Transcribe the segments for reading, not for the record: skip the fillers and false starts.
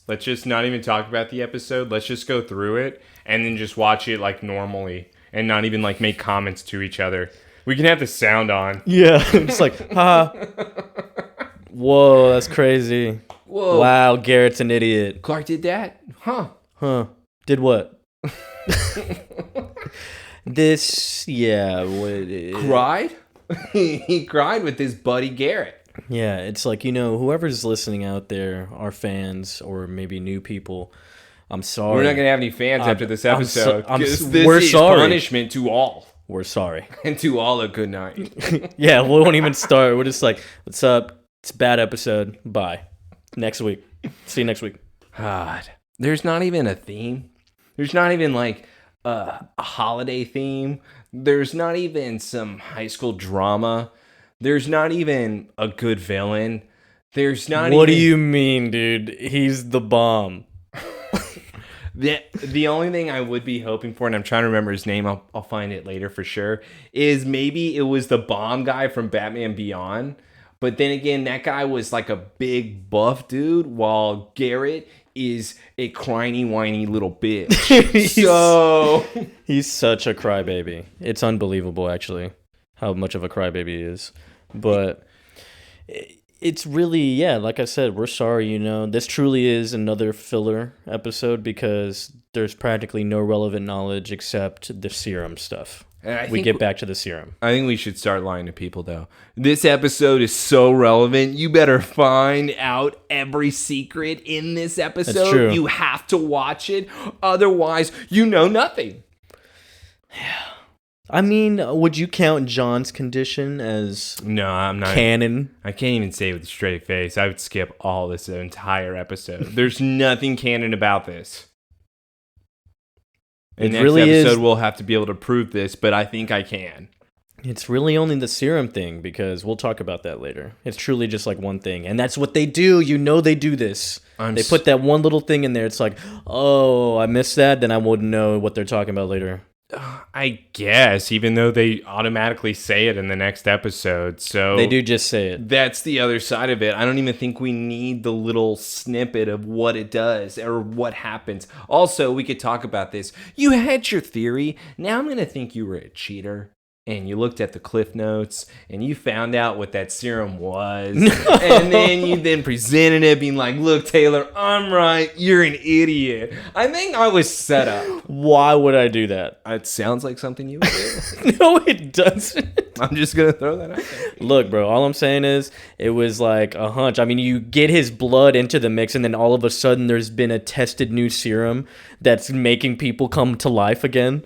Let's just not even talk about the episode. Let's just go through it and then just watch it like normally and not even like make comments to each other. We can have the sound on. Yeah, just like, ha. Whoa, that's crazy. Whoa. Wow, Garrett's an idiot. Clark did that? Huh. Did what? Cried? He cried with his buddy Garrett. Yeah, it's like, whoever's listening out there, our fans or maybe new people, I'm sorry. We're not going to have any fans after this episode. We're sorry. Punishment to all. We're sorry. And to all a good night. Yeah, we won't even start. We're just like, what's up? It's a bad episode. Bye. Next week. See you next week. God. There's not even a theme. There's not even like a holiday theme. There's not even some high school drama. There's not even a good villain. There's not What do you mean, dude? He's the bomb. The only thing I would be hoping for, and I'm trying to remember his name, I'll find it later for sure, is maybe it was the bomb guy from Batman Beyond. But then again, that guy was like a big buff dude, while Garrett is a crying, whiny little bitch. He's such a crybaby. It's unbelievable, actually, how much of a crybaby he is. But it's really, like I said, we're sorry, This truly is another filler episode because there's practically no relevant knowledge except the serum stuff. We get back to the serum. I think we should start lying to people, though. This episode is so relevant. You better find out every secret in this episode. That's true. You have to watch it. Otherwise, you know nothing. Yeah. I mean, would you count John's condition as No, I'm not. canon? I can't even say it with a straight face. I would skip all this entire episode. There's nothing canon about this. In the next episode, we'll have to be able to prove this, but I think I can. It's really only the serum thing, because we'll talk about that later. It's truly just like one thing, and that's what they do. They do this. They put that one little thing in there. It's like, oh, I missed that, then I wouldn't know what they're talking about later. I guess, even though they automatically say it in the next episode. So they do just say it. That's the other side of it. I don't even think we need the little snippet of what it does or what happens. Also, we could talk about this. You had your theory. Now I'm going to think you were a cheater. And you looked at the Cliff Notes, and you found out what that serum was. And then you then presented it, being like, look, Taylor, I'm right. You're an idiot. I think I was set up. Why would I do that? It sounds like something you would do. No, it doesn't. I'm just going to throw that out there. Look, bro, all I'm saying is it was like a hunch. I mean, you get his blood into the mix, and then all of a sudden there's been a tested new serum that's making people come to life again.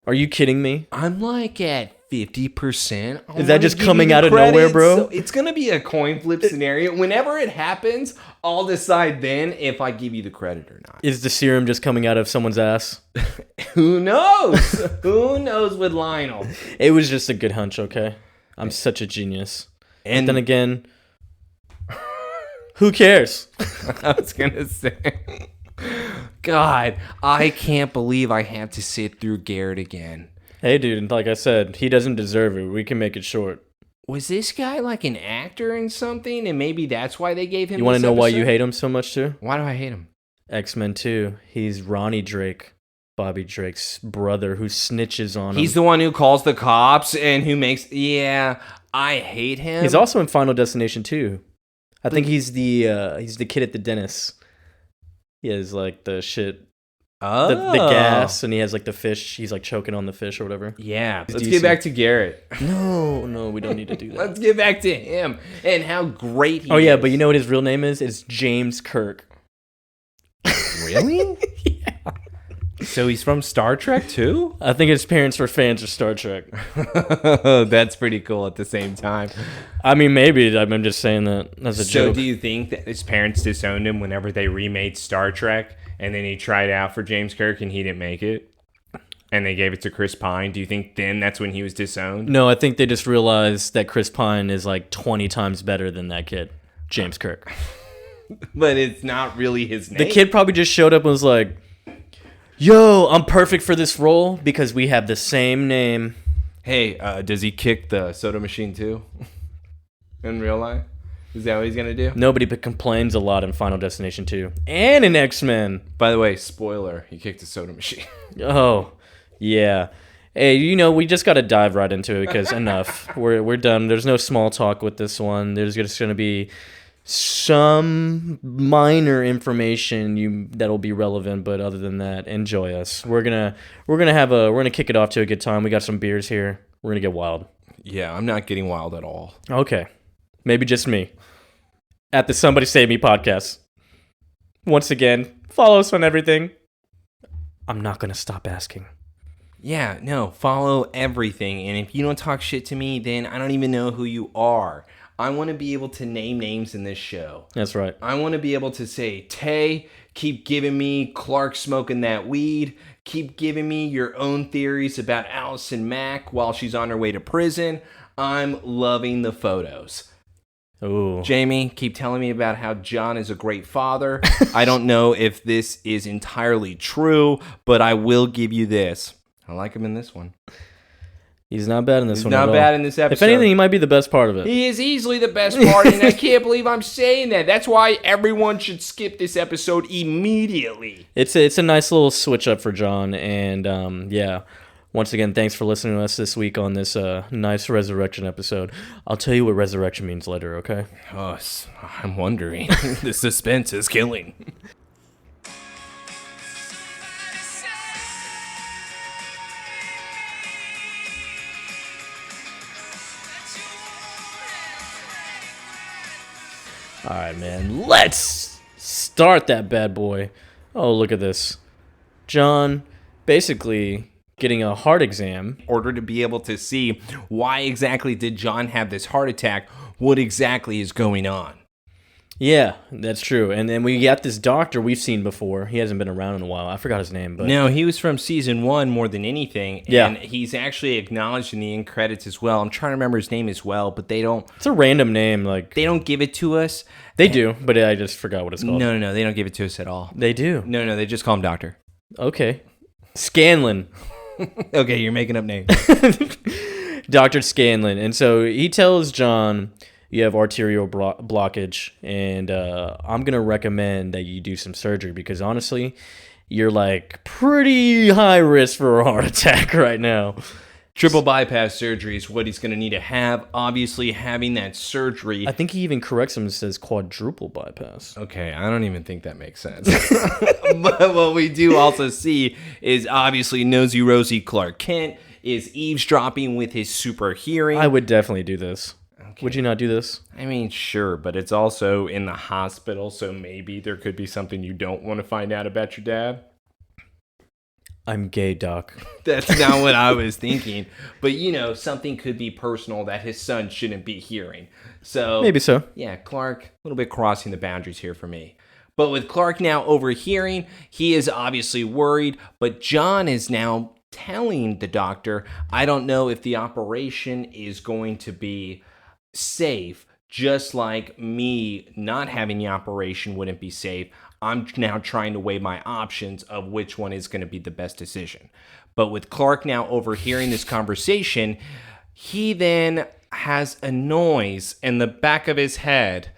Are you kidding me? I'm like at 50%. Is that just coming out of nowhere, bro? So it's going to be a coin flip scenario. Whenever it happens, I'll decide then if I give you the credit or not. Is the serum just coming out of someone's ass? Who knows? Who knows with Lionel? It was just a good hunch, okay? I'm such a genius. And then again, who cares? I was going to say, God, I can't believe I have to sit through Garrett again. Hey, dude, like I said, he doesn't deserve it. We can make it short. Was this guy like an actor in something, and maybe that's why they gave him? You want to know why you hate him so much too? Why do I hate him? X-Men 2. He's Ronnie Drake, Bobby Drake's brother, who snitches on him. He's the one who calls the cops and who makes. Yeah, I hate him. He's also in Final Destination 2. I think he's the kid at the dentist. He has like the shit. Oh. The gas, and he has like the fish. He's like choking on the fish or whatever. Yeah. Let's get back to Garrett. No, we don't need to do that. Let's get back to him and how great he is. Oh, yeah, but you know what his real name is? It's James Kirk. Really? Yeah. So he's from Star Trek too? I think his parents were fans of Star Trek. That's pretty cool at the same time. I mean, maybe. I'm just saying that as a joke. So do you think that his parents disowned him whenever they remade Star Trek? And then he tried out for James Kirk and he didn't make it. And they gave it to Chris Pine. Do you think then that's when he was disowned? No, I think they just realized that Chris Pine is like 20 times better than that kid, James Kirk. But it's not really his name. The kid probably just showed up and was like, yo, I'm perfect for this role because we have the same name. Hey, does he kick the soda machine too? In real life? Is that what he's going to do? Nobody but complains a lot in Final Destination 2. And in X-Men. By the way, spoiler, he kicked a soda machine. Oh, yeah. Hey, we just got to dive right into it because enough. We're done. There's no small talk with this one. There's just going to be some minor information that'll be relevant, but other than that, enjoy us. We're gonna kick it off to a good time. We got some beers here. We're gonna get wild. Yeah, I'm not getting wild at all. Okay. Maybe just me. At the Somebody Save Me podcast. Once again, follow us on everything. I'm not going to stop asking. Yeah, no, follow everything. And if you don't talk shit to me, then I don't even know who you are. I want to be able to name names in this show. That's right. I want to be able to say, Tay, keep giving me Clark smoking that weed. Keep giving me your own theories about Allison Mack while she's on her way to prison. I'm loving the photos. Ooh. Jamie, keep telling me about how John is a great father. I don't know if this is entirely true, but I will give you this. I like him in this one. He's not bad in this one. He's not bad in this episode. If anything, he might be the best part of it. He is easily the best part, and I can't believe I'm saying that. That's why everyone should skip this episode immediately. It's a nice little switch up for John, and yeah. Once again, thanks for listening to us this week on this nice resurrection episode. I'll tell you what resurrection means later, okay? Oh, I'm wondering. The suspense is killing. All right, man. Let's start that bad boy. Oh, look at this. John basically getting a heart exam. In order to be able to see why exactly did John have this heart attack, what exactly is going on. Yeah, that's true. And then we got this doctor we've seen before. He hasn't been around in a while. I forgot his name. But no, he was from season 1 more than anything. Yeah. And he's actually acknowledged in the end credits as well. I'm trying to remember his name as well, but they don't... It's a random name. They don't give it to us. They do, but I just forgot what it's called. No, they don't give it to us at all. They do. No, they just call him Doctor. Okay. Scanlon. Okay, you're making up names. Dr. Scanlon. And so he tells John, you have arterial blockage, and I'm going to recommend that you do some surgery because honestly, you're pretty high risk for a heart attack right now. Triple bypass surgery is what he's going to need to have. Obviously, having that surgery... I think he even corrects him and says quadruple bypass. Okay, I don't even think that makes sense. But what we do also see is obviously Nosy Rosie Clark Kent is eavesdropping with his super hearing. I would definitely do this. Okay. Would you not do this? I mean, sure, but it's also in the hospital, so maybe there could be something you don't want to find out about your dad. I'm gay, Doc. That's not what I was thinking. But, something could be personal that his son shouldn't be hearing. So maybe so. Yeah, Clark, a little bit crossing the boundaries here for me. But with Clark now overhearing, he is obviously worried. But John is now telling the doctor, I don't know if the operation is going to be safe, just like me not having the operation wouldn't be safe. I'm now trying to weigh my options of which one is going to be the best decision. But with Clark now overhearing this conversation, he then has a noise in the back of his head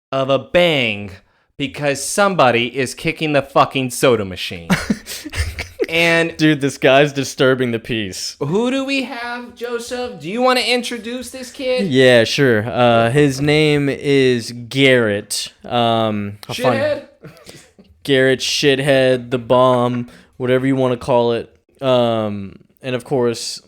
of a bang because somebody is kicking the fucking soda machine. And dude, this guy's disturbing the peace. Who do we have, Joseph? Do you want to introduce this kid? Yeah, sure. His name is Garrett. Shithead? Garrett, shithead, the bomb, whatever you want to call it. And of course,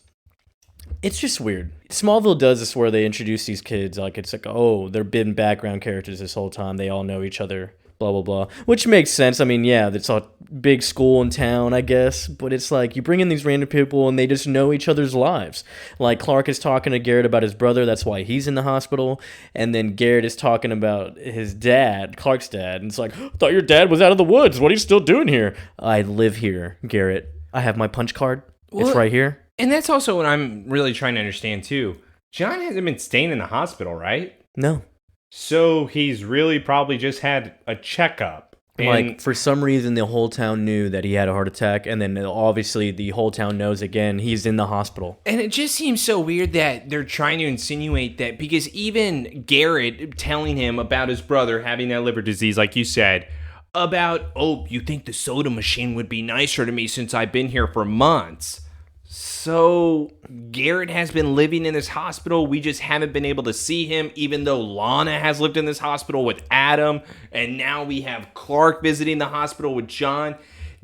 it's just weird. Smallville does this where they introduce these kids oh, they've been background characters this whole time. They all know each other. Blah, blah, blah. Which makes sense. I mean, yeah, it's a big school in town, I guess. But it's you bring in these random people and they just know each other's lives. Clark is talking to Garrett about his brother. That's why he's in the hospital. And then Garrett is talking about his dad, Clark's dad. And it's I thought your dad was out of the woods. What are you still doing here? I live here, Garrett. I have my punch card. Well, it's right here. And that's also what I'm really trying to understand, too. John hasn't been staying in the hospital, right? No. So he's really probably just had a checkup. Like, for some reason, the whole town knew that he had a heart attack, and then obviously the whole town knows again he's in the hospital. And it just seems so weird that they're trying to insinuate that, because even Garrett telling him about his brother having that liver disease, like you said, about, oh, you think the soda machine would be nicer to me since I've been here for months. So Garrett has been living in this hospital. We just haven't been able to see him, even though Lana has lived in this hospital with Adam. And now we have Clark visiting the hospital with John.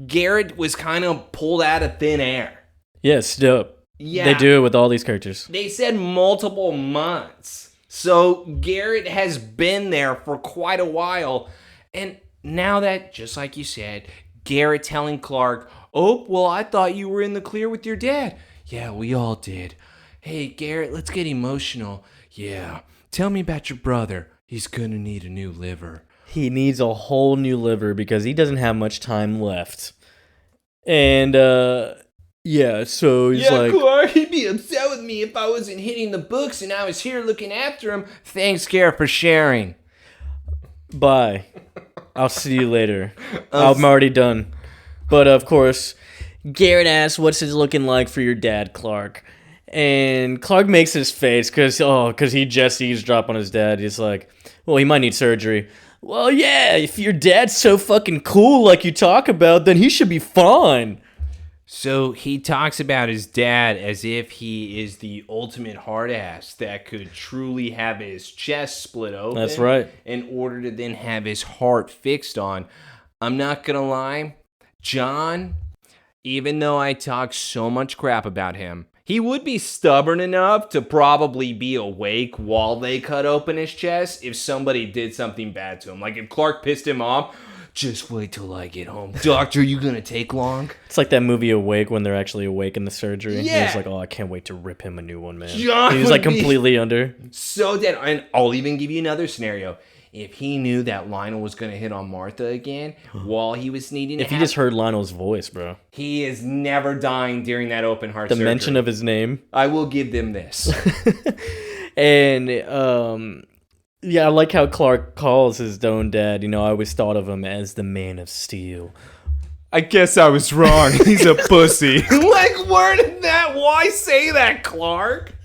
Garrett was kind of pulled out of thin air. Yes, dope. Yeah. They do it with all these characters. They said multiple months. So Garrett has been there for quite a while. And now that, just like you said, Garrett telling Clark, oh, well, I thought you were in the clear with your dad. Yeah, we all did. Hey, Garrett, let's get emotional. Yeah, tell me about your brother. He's going to need a new liver. He needs a whole new liver because he doesn't have much time left. And, yeah, so he's like... Yeah, Clark, he'd be upset with me if I wasn't hitting the books and I was here looking after him. Thanks, Garrett, for sharing. Bye. I'll see you later. I'm already done. But, of course, Garrett asks, what's it looking like for your dad, Clark? And Clark makes his face because he just eavesdropped on his dad. He's like, well, he might need surgery. Well, yeah, if your dad's so fucking cool like you talk about, then he should be fine. So he talks about his dad as if he is the ultimate hard ass that could truly have his chest split open. That's right. In order to then have his heart fixed on. I'm not going to lie. John, even though I talk so much crap about him, he would be stubborn enough to probably be awake while they cut open his chest if somebody did something bad to him. Like if Clark pissed him off, just wait till I get home. Doctor, you gonna take long? It's like that movie Awake when they're actually awake in the surgery. Yeah. He's like, oh, I can't wait to rip him a new one, man. John he was like completely under. So dead. And I'll even give you another scenario. If he knew that Lionel was going to hit on Martha again while he was needing to If you just heard Lionel's voice, bro. he is never dying during that open heart surgery. The mention of his name. I will give them this. And, yeah, I like how Clark calls his own dad. You know, I always thought of him as the Man of Steel. I guess I was wrong. He's a pussy. Like, where did that? Why say that, Clark?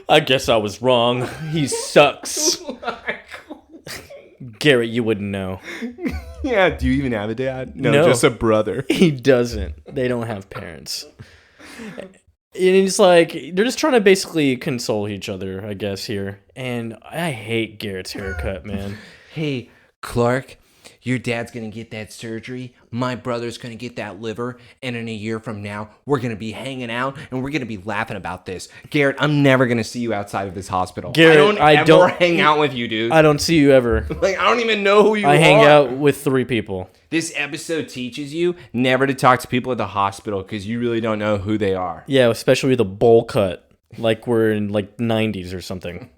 I guess I was wrong. He sucks. Garrett, you wouldn't know. Yeah, do you even have a dad? No, No. just a brother. He doesn't. They don't have parents. And it's like, they're just trying to basically console each other, I guess, here. And I hate Garrett's haircut, man. Hey, Clark, your dad's going to get that surgery. My brother's going to get that liver. And in a year from now, we're going to be hanging out and we're going to be laughing about this. Garrett, I'm never going to see you outside of this hospital. Garrett, I don't hang out with you, dude. I don't see you ever. Like, I don't even know who you are. I hang out with 3 people. This episode teaches you never to talk to people at the hospital because you really don't know who they are. Yeah, especially with a bowl cut. Like we're in like 90s or something.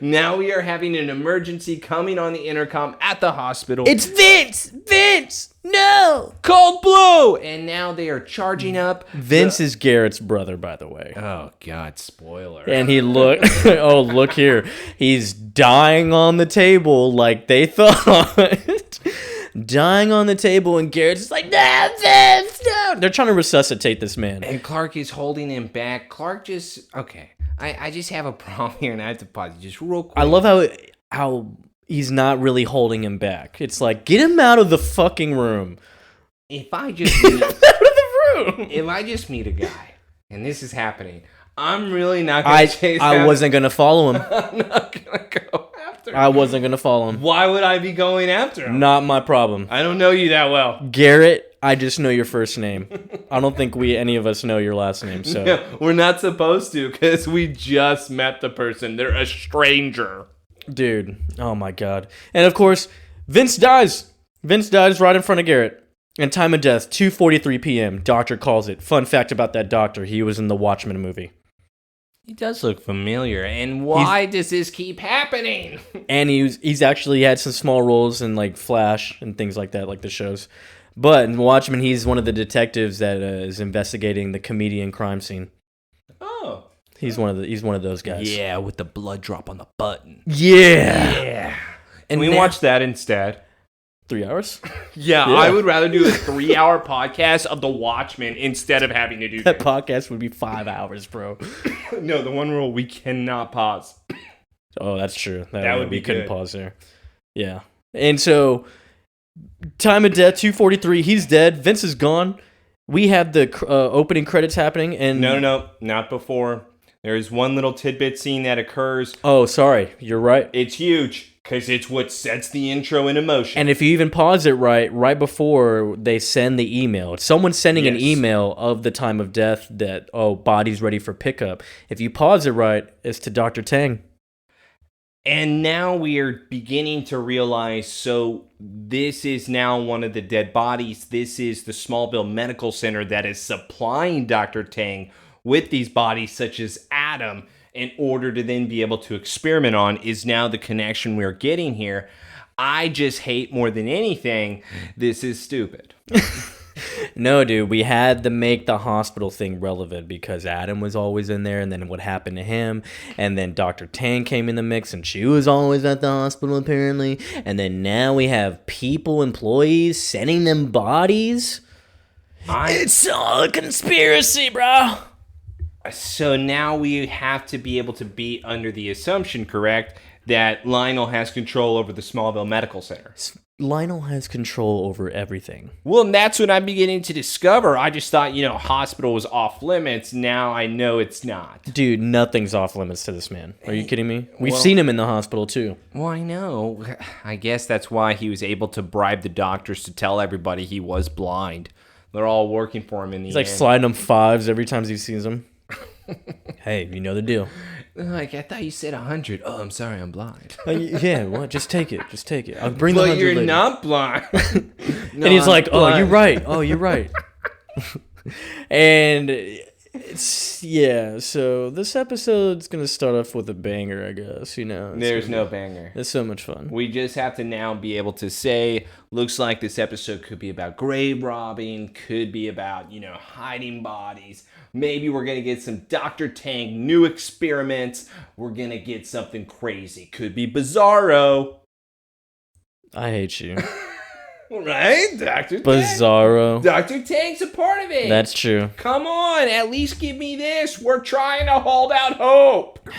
Now we are having an emergency coming on the intercom at the hospital. It's Vince! Vince! No! Cold Blue! And now they are charging up. Vince is Garrett's brother, by the way. Oh, God, spoiler. And he oh, look here. He's dying on the table like they thought. Dying on the table, and Garrett's just like, no, Vince, no! They're trying to resuscitate this man. And Clark is holding him back. Clark just, okay. I just have a problem here, and I have to pause just real quick. I love how he's not really holding him back. It's like, get him out of the fucking room. If I just meet, Out of the room. if I just meet a guy, and this is happening, I'm really not going to chase him. I wasn't going to follow him. I'm not going to go after him. I wasn't going to follow him. Why would I be going after him? Not my problem. I don't know you that well. Garrett, I just know your first name. I don't think any of us know your last name. So No, we're not supposed to because we just met the person. They're a stranger. dude, oh my God. And of course, Vince dies. Vince dies right in front of Garrett. And time of death, 2:43 p.m. Doctor calls it. Fun fact about that doctor, he was in the Watchmen movie. He does look familiar. And why does this keep happening? And he's actually had some small roles in like Flash and things like that, like the shows. But in Watchmen, he's one of the detectives that is investigating the comedian crime scene. Oh. He's one of those guys. Yeah, with the blood drop on the button. Yeah. Yeah. And we now- watch that instead. 3 hours? Yeah, I would rather do a 3-hour podcast of The Watchmen instead of having to do That podcast would be 5 hours, bro. No, the one rule, we cannot pause. Oh, that's true. That would be we couldn't good. pause there. Yeah. And so, time of death, 2:43. He's dead. Vince is gone. We have the opening credits happening. And No, not before. There is one little tidbit scene that occurs. Oh, sorry. You're right. It's huge because it's what sets the intro in motion. And if you even pause it right before they send the email, it's someone sending an email of the time of death that, body's ready for pickup. If you pause it right, it's to Dr. Tang. And now we are beginning to realize, so this is now one of the dead bodies. This is the Smallville Medical Center that is supplying Dr. Tang with these bodies, such as Adam, in order to then be able to experiment on, is now the connection we're getting here. I just hate more than anything, this is stupid. No, dude, we had to make the hospital thing relevant because Adam was always in there, and then what happened to him, and then Dr. Tang came in the mix, and she was always at the hospital, apparently, and then now we have employees, sending them bodies. It's all a conspiracy, bro. So now we have to be able to be under the assumption, correct, that Lionel has control over the Smallville Medical Center. Lionel has control over everything. Well, and that's what I'm beginning to discover. I just thought, hospital was off limits. Now I know it's not. Dude, nothing's off limits to this man. Are you kidding me? We've seen him in the hospital, too. Well, I know. I guess that's why he was able to bribe the doctors to tell everybody he was blind. They're all working for him in the end. He's like sliding them fives every time he sees them. Hey, you know the deal. Like, I thought you said 100. Oh, I'm sorry, I'm blind. Yeah, well, just take it. I'll bring the 100 But you're later. not blind. No, and he's like, blind. you're right. And so this episode's going to start off with a banger, I guess, There's no banger. It's so much fun. We just have to now be able to say, looks like this episode could be about grave robbing, could be about, hiding bodies. Maybe we're going to get some Dr. Tang new experiments. We're going to get something crazy. Could be Bizarro. I hate you. Right? Dr. Tang. Bizarro. Dr. Tang's a part of it. That's true. Come on, at least give me this. We're trying to hold out hope.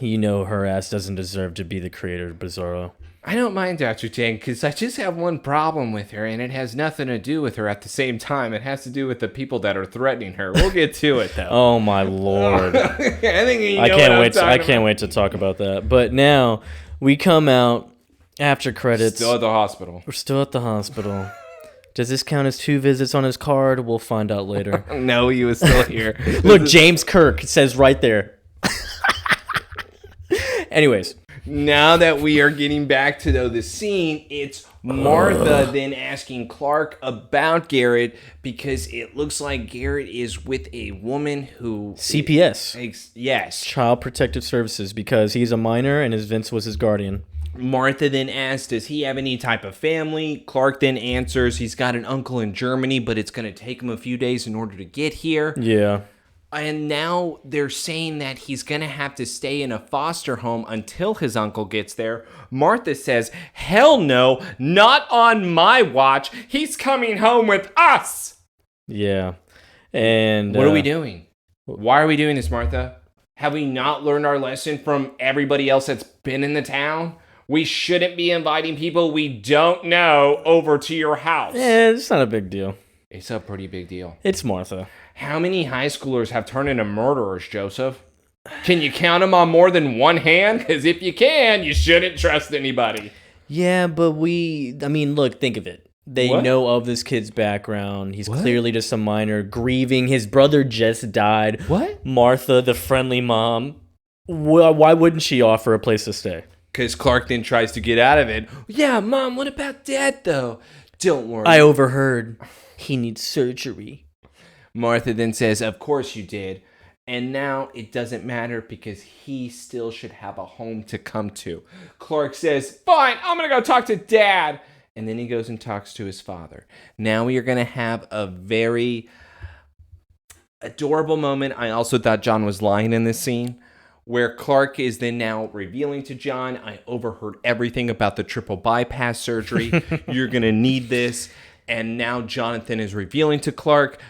Her ass doesn't deserve to be the creator of Bizarro. I don't mind Dr. Tang because I just have one problem with her, and it has nothing to do with her at the same time. It has to do with the people that are threatening her. We'll get to it, though. Oh, my Lord. I can't wait to talk about that. But now we come out after credits. Still at the hospital. We're still at the hospital. Does this count as 2 visits on his card? We'll find out later. No, he was still here. Look, James Kirk says right there. Anyways. Now that we are getting back to the scene, it's Martha then asking Clark about Garrett because it looks like Garrett is with a woman who... CPS. Yes. Child Protective Services, because he's a minor and Vince was his guardian. Martha then asks, does he have any type of family? Clark then answers, he's got an uncle in Germany, but it's going to take him a few days in order to get here. Yeah. And now they're saying that he's going to have to stay in a foster home until his uncle gets there. Martha says, hell no, not on my watch. He's coming home with us. Yeah. And what are we doing? Why are we doing this, Martha? Have we not learned our lesson from everybody else that's been in the town? We shouldn't be inviting people we don't know over to your house. Yeah, it's not a big deal. It's a pretty big deal. It's Martha. How many high schoolers have turned into murderers, Joseph? Can you count them on more than one hand? Because if you can, you shouldn't trust anybody. Yeah, but look, think of it. They know of this kid's background. He's clearly just a minor, grieving. His brother just died. What? Martha, the friendly mom, why wouldn't she offer a place to stay? Because Clark then tries to get out of it. Yeah, Mom, what about Dad, though? Don't worry. I overheard. He needs surgery. Martha then says, of course you did. And now it doesn't matter because he still should have a home to come to. Clark says, fine, I'm going to go talk to Dad. And then he goes and talks to his father. Now we are going to have a very adorable moment. I also thought John was lying in this scene where Clark is then now revealing to John, I overheard everything about the triple bypass surgery. You're going to need this. And now Jonathan is revealing to Clark,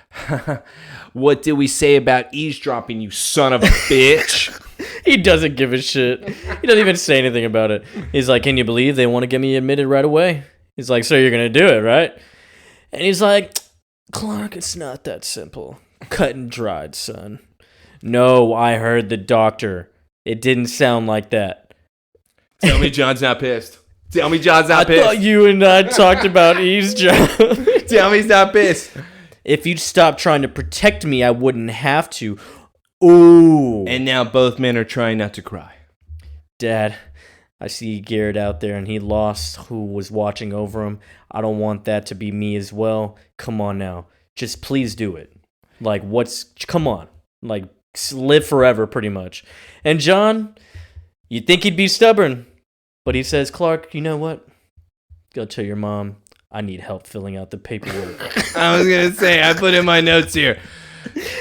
what did we say about eavesdropping, you son of a bitch? He doesn't give a shit. He doesn't even say anything about it. He's like, can you believe they want to get me admitted right away? He's like, so you're going to do it, right? And he's like, Clark, it's not that simple. Cut and dried, son. No, I heard the doctor. It didn't sound like that. Tell me John's not pissed. Tell me John's not I pissed. thought you and I talked about eavesdrop. Tell me he's not pissed. If you'd stop trying to protect me, I wouldn't have to. Ooh. And now both men are trying not to cry. Dad, I see Garrett out there and he lost who was watching over him. I don't want that to be me as well. Come on now. Just please do it. Like, come on. Like, live forever, pretty much. And John, you'd think he'd be stubborn. But he says, Clark, you know what? Go tell your mom I need help filling out the paperwork. I was going to say, I put in my notes here.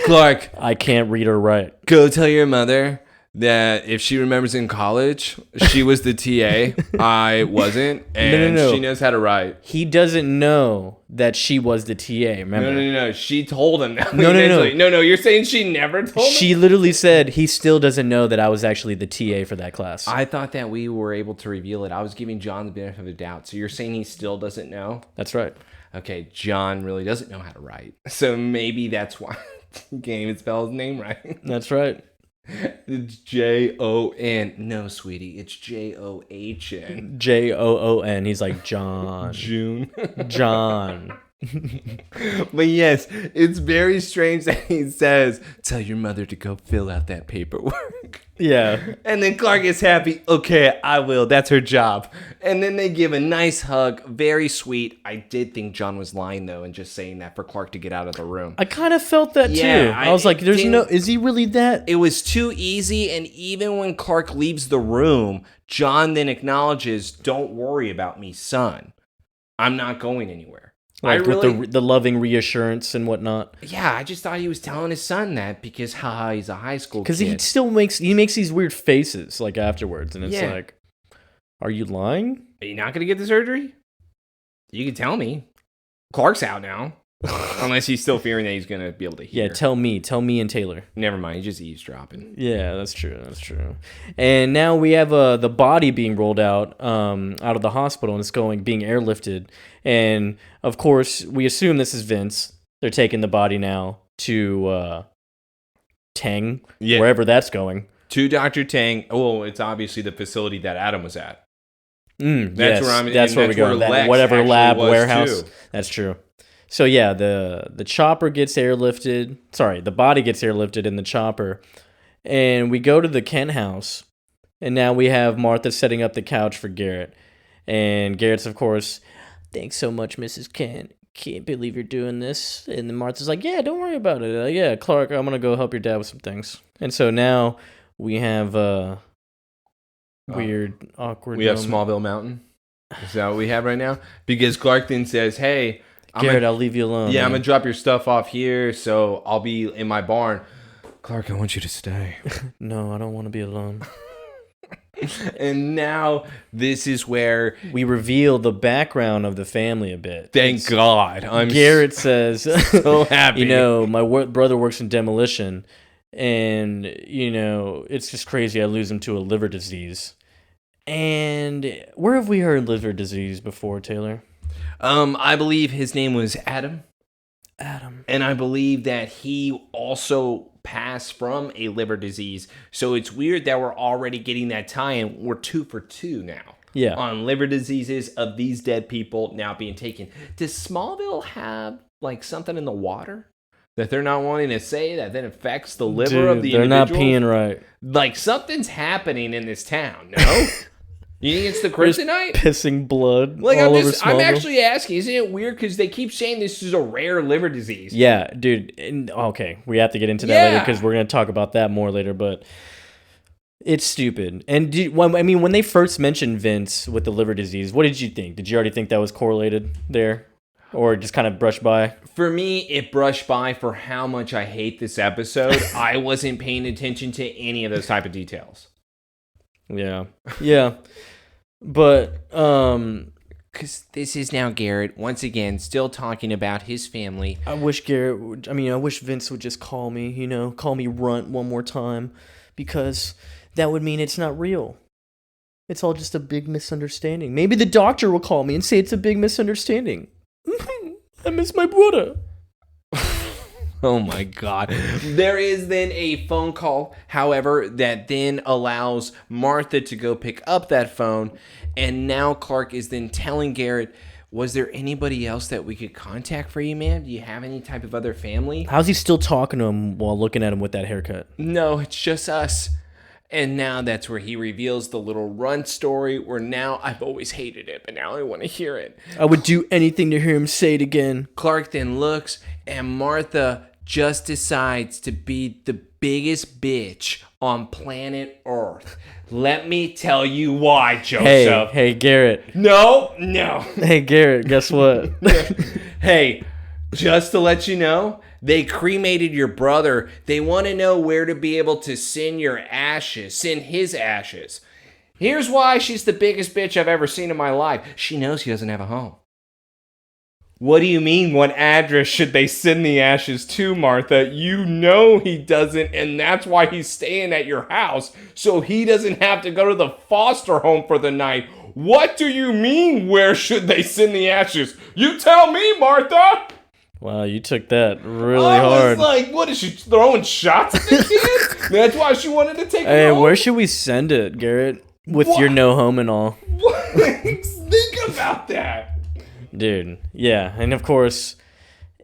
Clark, I can't read or write. go tell your mother that if she remembers in college, she was the TA, I wasn't, and No. she knows how to write. He doesn't know that she was the TA, remember? No. She told him. No. You're saying she never told him? She literally said he still doesn't know that I was actually the TA for that class. I thought that we were able to reveal it. I was giving John the benefit of the doubt. So you're saying he still doesn't know? That's right. Okay, John really doesn't know how to write. So maybe that's why he can't even spell his name right. That's right. It's Jon. No, sweetie, it's John. Joon. He's like, John. June. John. But yes, it's very strange that he says, tell your mother to go fill out that paperwork. Yeah. And then Clark is happy. Okay, I will. That's her job. And then they give a nice hug. Very sweet. I did think John was lying, though, and just saying that for Clark to get out of the room. I kind of felt that Yeah, too. I was like, is he really that? It was too easy, and even when Clark leaves the room, John then acknowledges, don't worry about me, son. I'm not going anywhere. Like with the loving reassurance and whatnot. Yeah, I just thought he was telling his son that because, haha, he's a high school kid. Because he still makes these weird faces like afterwards, and it's like, are you lying? Are you not going to get the surgery? You can tell me. Clark's out now. Unless he's still fearing that he's going to be able to hear. Yeah, tell me and Taylor. Never mind, he's just eavesdropping. Yeah, that's true. And now we have the body being rolled out of the hospital, and it's being airlifted. And of course, we assume this is Vince. They're taking the body now to Tang, wherever that's going. To Dr. Tang. Oh, it's obviously the facility that Adam was at. That's where we go. Whatever lab, warehouse. Too. That's true. So yeah, the chopper gets airlifted. Sorry, the body gets airlifted in the chopper. And we go to the Kent house. And now we have Martha setting up the couch for Garrett. And Garrett's, of course, thanks so much, Mrs. Kent. Can't believe you're doing this. And then Martha's like, yeah, don't worry about it. Yeah, Clark, I'm going to go help your dad with some things. And so now we have weird, awkward We have Smallville Mountain. Is that what we have right now? Because Clark then says, hey... Garrett, I'll leave you alone. Yeah, man. I'm going to drop your stuff off here, so I'll be in my barn. Clark, I want you to stay. No, I don't want to be alone. And now this is where we reveal the background of the family a bit. Thank God. Garrett says, so happy. My brother works in demolition, and, it's just crazy. I lose him to a liver disease. And where have we heard liver disease before, Taylor? I believe his name was Adam. Adam. And I believe that he also passed from a liver disease. So it's weird that we're already getting that tie-in. We're 2 for 2 now. Yeah. On liver diseases of these dead people now being taken. Does Smallville have something in the water that they're not wanting to say that then affects the liver of the individual? They're not peeing right. Something's happening in this town, no? You think it's the kryptonite? Pissing blood all over Smallville. I'm actually asking, isn't it weird? Because they keep saying this is a rare liver disease. Yeah, dude. Okay, we have to get into that later because we're going to talk about that more later, but it's stupid. And when they first mentioned Vince with the liver disease, what did you think? Did you already think that was correlated there? Or just kind of brush by? For me, it brushed by for how much I hate this episode. I wasn't paying attention to any of those type of details. Yeah. Yeah. But, Because this is now Garrett, once again, still talking about his family. I wish Vince would just call me, call me Runt one more time, because that would mean it's not real. It's all just a big misunderstanding. Maybe the doctor will call me and say it's a big misunderstanding. I miss my brother. Oh my God. There is then a phone call, however, that then allows Martha to go pick up that phone. And now Clark is then telling Garrett, was there anybody else that we could contact for you, man? Do you have any type of other family? How's he still talking to him while looking at him with that haircut? No, it's just us. And now that's where he reveals the little Runt story, where now I've always hated it, but now I want to hear it. I would do anything to hear him say it again. Clark then looks, and Martha just decides to be the biggest bitch on planet Earth. Let me tell you why, Joseph. Hey, Garrett. No. Hey, Garrett, guess what? Hey, just to let you know, they cremated your brother. They want to know where to be able to send his ashes. Here's why she's the biggest bitch I've ever seen in my life. She knows he doesn't have a home. What do you mean, what address should they send the ashes to, Martha? You know he doesn't, and that's why he's staying at your house, so he doesn't have to go to the foster home for the night. What do you mean, where should they send the ashes? You tell me, Martha! Wow, you took that really I hard. was like, what is she throwing shots at the kid? That's why she wanted to take Hey, it home? where should we send it, Garrett? With What? your no home and all. What? Think about that. Dude, yeah. And of course,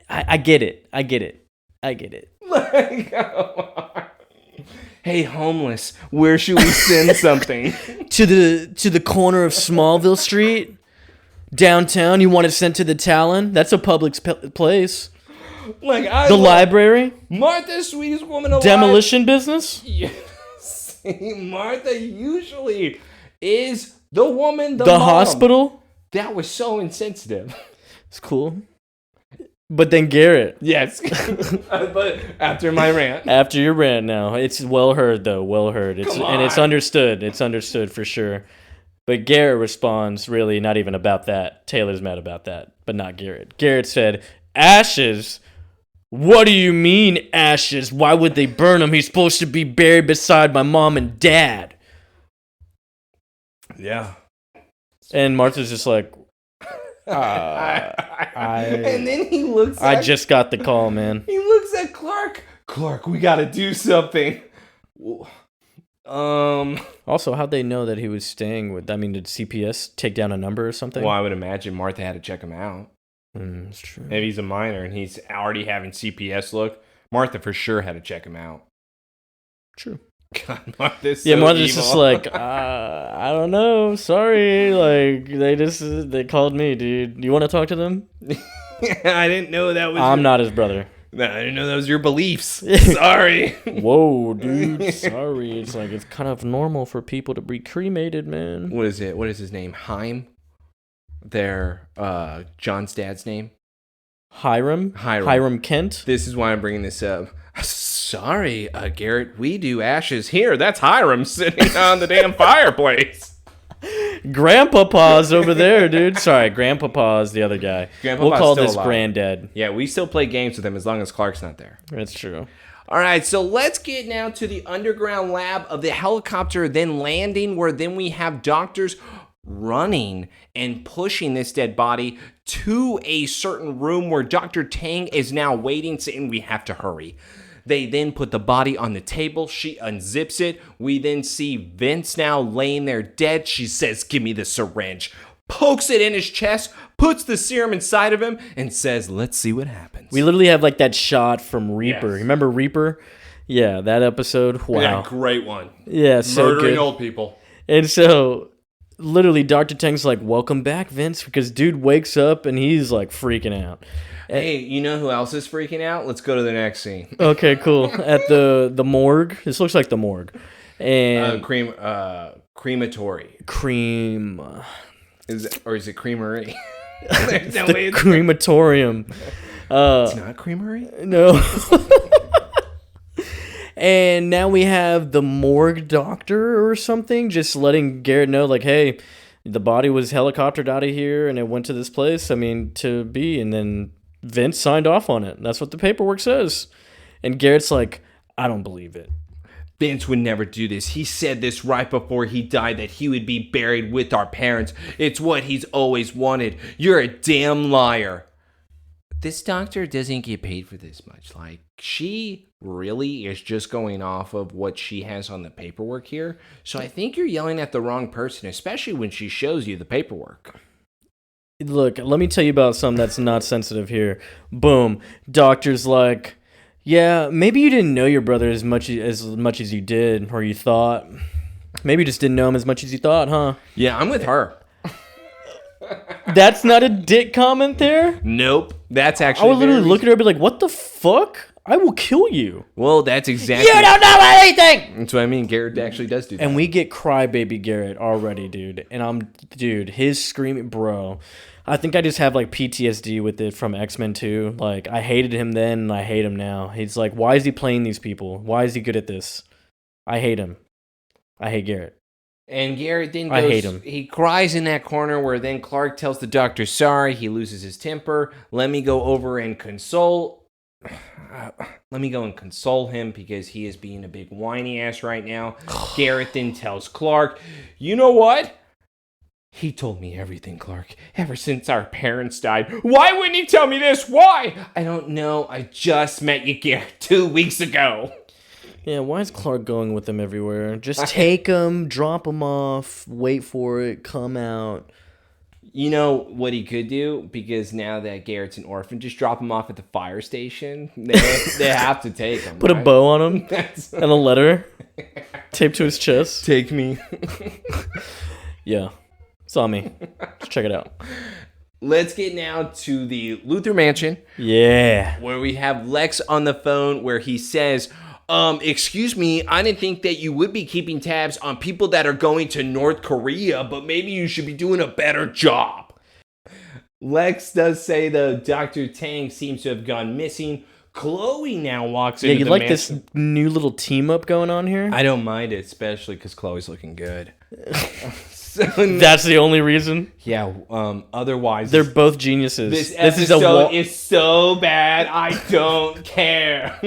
I get it. Like, hey, homeless, where should we send something? To the corner of Smallville Street? Downtown? You want it sent to the Talon? That's a public place. Like, The library? Martha, sweetest woman alive. Demolition business? Yes. Martha usually is the woman, the The mom. hospital? That was so insensitive. It's cool. But then Garrett. Yes. But after my rant. After your rant now. It's well heard, though. Well heard. Come And it's on. understood. It's understood for sure. But Garrett responds, really not even about that. Taylor's mad about that, but not Garrett. Garrett said, ashes? What do you mean, ashes? Why would they burn him? He's supposed to be buried beside my mom and dad. Yeah. And Martha's just like, and then he looks I at just got the call, man. He looks at Clark. Clark, we gotta do something. Also, how'd they know that he was staying with, did CPS take down a number or something? Well, I would imagine Martha had to check him out. That's true. Maybe he's a minor and he's already having CPS look. Martha for sure had to check him out. True. God, Martha's so Yeah, Martha's evil. just like, I don't know. Sorry. Like, they called me, dude. You want to talk to them? I didn't know that was. I'm not his brother. No, I didn't know that was your beliefs. Sorry. Whoa, dude. Sorry. It's like, it's kind of normal for people to be cremated, man. What is it? What is his name? Haim? Their, John's dad's name? Hiram Kent? This is why I'm bringing this up. Sorry, Garrett, we do ashes here. That's Hiram sitting on the damn fireplace. Grandpapa's over there, dude. Sorry, Grandpapa's the other guy. Grandpapa's we'll call still this alive. Granddad. Yeah, we still play games with him as long as Clark's not there. That's true. All right, so let's get now to the underground lab of the helicopter then landing, where then we have doctors running and pushing this dead body to a certain room where Dr. Tang is now waiting, saying we have to hurry. They then put the body on the table. She unzips it. We then see Vince now laying there dead. She says, give me the syringe. Pokes it in his chest, puts the serum inside of him, and says, let's see what happens. We literally have like that shot from Reaper. Yes. Remember Reaper? Yeah, that episode. Wow. Yeah, great one. Yeah, so Murdering good. old people. And so, literally, Dr. Tang's like, welcome back, Vince, because dude wakes up and he's like freaking out. Hey, you know who else is freaking out? Let's go to the next scene. Okay, cool. At the morgue. This looks like the morgue. And Crematory. cream. Is it creamery? There's no The way it's crematorium. It's not creamery? No. And now we have the morgue doctor or something just letting Garrett know, like, hey, the body was helicoptered out of here and it went to this place. I mean, to be. And then Vince signed off on it. That's what the paperwork says. And Garrett's like, I don't believe it. Vince would never do this. He said this right before he died, that he would be buried with our parents. It's what he's always wanted. You're a damn liar. This doctor doesn't get paid for this much. Like, she really is just going off of what she has on the paperwork here. So I think you're yelling at the wrong person, especially when she shows you the paperwork. Look, let me tell you about something that's not sensitive here. Boom. Doctor's like, yeah, maybe you didn't know your brother as much as you did, or you thought. Maybe you just didn't know him as much as you thought, huh? Yeah, I'm with her. That's not a dick comment there? Nope. That's I actually would literally look at her and be like, what the fuck? I will kill you. Well, that's exactly... You don't know anything! That's what I mean. Garrett actually does do that. And we get crybaby Garrett already, dude. And his screaming, bro. I think I just have like PTSD with it from X-Men 2. Like, I hated him then and I hate him now. He's like, why is he playing these people? Why is he good at this? I hate him. I hate Garrett. And Garrett then goes, I hate him. He cries in that corner where then Clark tells the doctor sorry. He loses his temper. Let me go over and console. Let me go and console him because he is being a big whiny ass right now. Garrett then tells Clark, you know what? He told me everything, Clark, ever since our parents died. Why wouldn't he tell me this? Why? I don't know. I just met you, Garrett, 2 weeks ago. Yeah, why is Clark going with them everywhere? Just take them, drop them off, wait for it, come out. You know what he could do? Because now that Garrett's an orphan, just drop him off at the fire station. They have to take him. Put right? a bow on him and a letter taped to his chest. Take me. Yeah. Saw me. Just check it out. Let's get now to the Luthor Mansion. Yeah. Where we have Lex on the phone where he says, excuse me, I didn't think that you would be keeping tabs on people that are going to North Korea, but maybe you should be doing a better job. Lex does say, though, Dr. Tang seems to have gone missing. Chloe now walks into the you like mansion. this new little team up going on here? I don't mind it, especially because Chloe's looking good. That's the only reason? Yeah, otherwise... They're both geniuses. This episode is so bad, I don't care.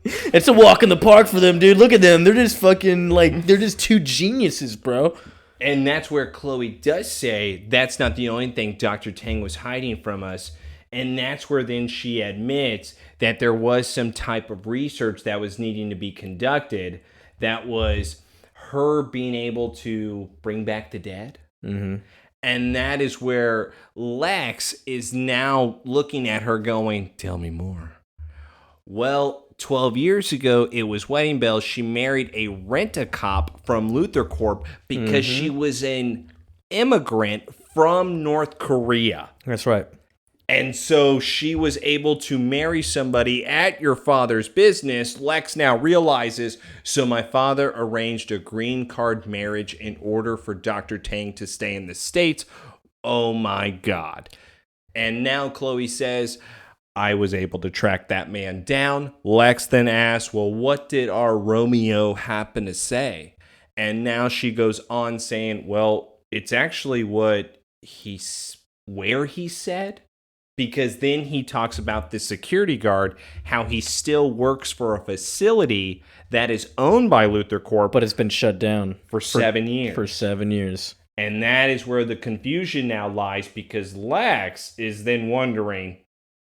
It's a walk in the park for them, dude. Look at them. They're just fucking, like, they're just two geniuses, bro. And that's where Chloe does say, that's not the only thing Dr. Tang was hiding from us. And that's where then she admits that there was some type of research that was needing to be conducted that was her being able to bring back the dead. Mm-hmm. And that is where Lex is now looking at her going, tell me more. Well, 12 years ago, it was Wedding Bells. She married a rent-a-cop from Luthor Corp because she was an immigrant from North Korea. That's right. And so she was able to marry somebody at your father's business. Lex now realizes, so my father arranged a green card marriage in order for Dr. Tang to stay in the States. Oh my God. And now Chloe says, I was able to track that man down. Lex then asks, well, what did our Romeo happen to say? And now she goes on saying, well, it's actually where he said. Because then he talks about the security guard, how he still works for a facility that is owned by Luthor Corp. But it's been shut down. For 7 years. For 7 years. And that is where the confusion now lies, because Lex is then wondering,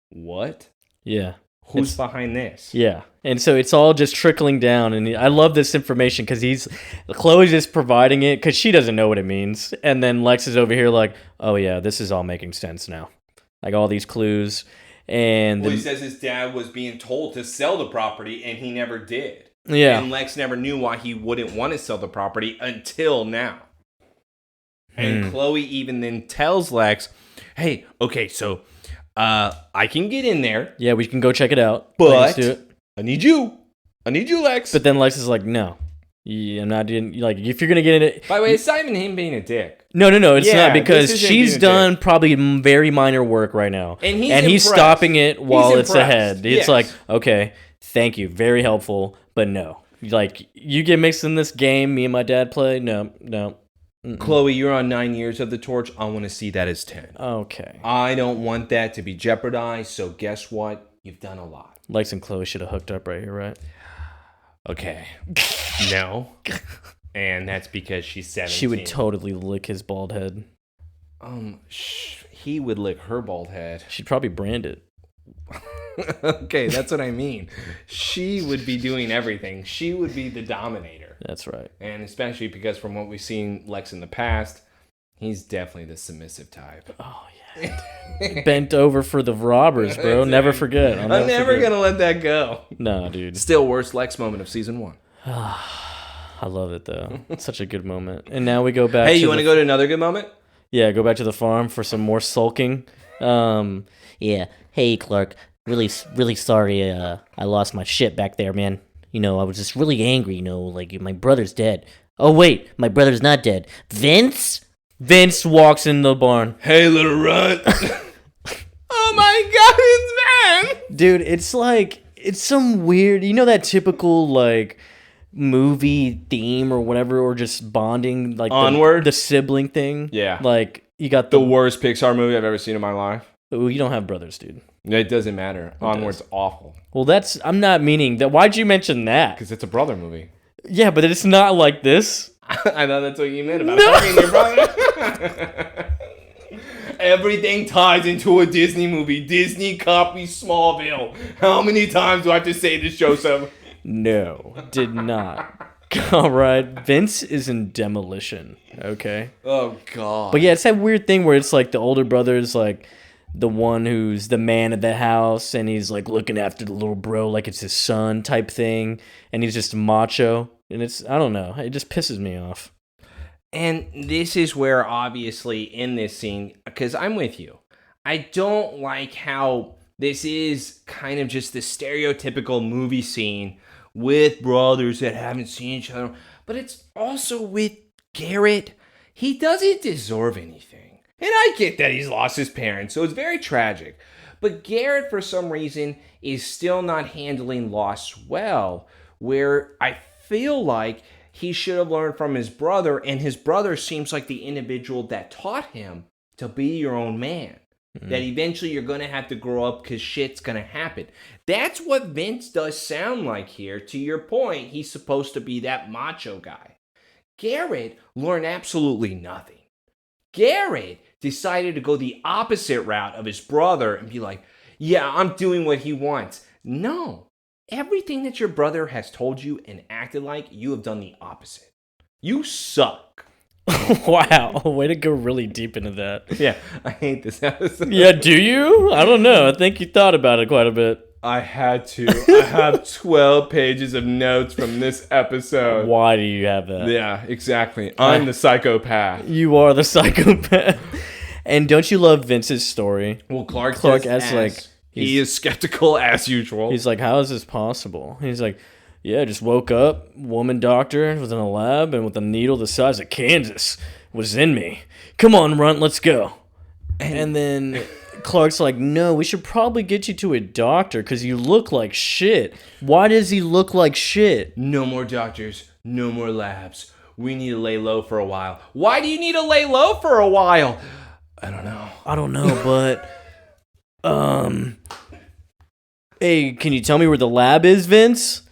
what? Yeah. Who's behind this? Yeah. And so it's all just trickling down. And I love this information because Chloe's just providing it because she doesn't know what it means. And then Lex is over here like, oh yeah, this is all making sense now. Like all these clues. And he says his dad was being told to sell the property and he never did. Yeah. And Lex never knew why he wouldn't want to sell the property until now. And Chloe even then tells Lex, hey, okay, so I can get in there. Yeah, we can go check it out. But let's do it. I need you, Lex. But then Lex is like, no, Yeah, I'm not doing, like, if you're gonna get in it. By the way, it's not even him being a dick. No, it's Yeah, not, because this isn't she's being a done probably very minor work right now, And he's he's impressed. stopping it while He's it's impressed. ahead. It's Yes. like, okay, thank you, very helpful, but no, like, you get mixed in this game me and my dad play. No. Chloe, you're on 9 years of the torch. I want to see that as 10. Okay. I don't want that to be jeopardized. So guess what? You've done a lot. Lex and Chloe should have hooked up right here, right? Okay. No. And that's because she's 17. She would totally lick his bald head. He would lick her bald head. She'd probably brand it. Okay, that's what I mean. She would be doing everything. She would be the dominator. That's right. And especially because from what we've seen Lex in the past, he's definitely the submissive type. Oh, yeah. Bent over for the robbers, bro. Never forget. I'm never going to let that go. No, dude. Still worst Lex moment of season 1. I love it, though. It's such a good moment. And now we go back Hey, to you want to go to another good moment? Yeah, go back to the farm for some more sulking. Yeah. Hey, Clark. Really sorry. I lost my shit back there, man. You know, I was just really angry. You know, like my brother's dead. Oh wait, my brother's not dead. Vince walks in the barn. Hey, little runt. Oh my God, it's Van. Dude, it's like, it's some weird, you know, that typical, like, movie theme or whatever, or just bonding, like Onward? the sibling thing. Yeah. Like, you got The worst Pixar movie I've ever seen in my life. Oh, you don't have brothers, dude. It doesn't matter. Onward's awful. Well, I'm not meaning that. Why'd you mention that? Because it's a brother movie. Yeah, but it's not like this. I know that's what you meant about fucking your brother. Everything ties into a Disney movie. Disney copies Smallville. How many times do I have to say this, Joseph? No, did not. All right, Vince is in Demolition. Okay. Oh God. But yeah, it's that weird thing where it's like the older brother's like the one who's the man of the house, and he's like looking after the little bro like it's his son type thing, and he's just macho, and I don't know, it just pisses me off. And this is where, obviously, in this scene, because I'm with you, I don't like how this is kind of just the stereotypical movie scene with brothers that haven't seen each other, but it's also with Garrett. He doesn't deserve anything. And I get that he's lost his parents, so it's very tragic. But Garrett, for some reason, is still not handling loss well, where I feel like he should have learned from his brother, and his brother seems like the individual that taught him to be your own man. That eventually you're going to have to grow up because shit's going to happen. That's what Vince does sound like here. To your point, he's supposed to be that macho guy. Garrett learned absolutely nothing. Garrett decided to go the opposite route of his brother and be like, yeah, I'm doing what he wants. No. Everything that your brother has told you and acted like, you have done the opposite. You suck. Wow, way to go really deep into that. Yeah, I hate this episode. Yeah, do you? I don't know. I think you thought about it quite a bit. I had to. I have 12 pages of notes from this episode. Why do you have that? Yeah, exactly. I'm the psychopath. You are the psychopath. And don't you love Vince's story? Well, Clark as like he is skeptical as usual. He's like, how is this possible? He's like, yeah, just woke up, woman doctor was in a lab, and with a needle the size of Kansas was in me. Come on, Runt, let's go. And then Clark's like, no, we should probably get you to a doctor because you look like shit. Why does he look like shit? No more doctors, no more labs. We need to lay low for a while. Why do you need to lay low for a while? I don't know, but hey, can you tell me where the lab is, Vince?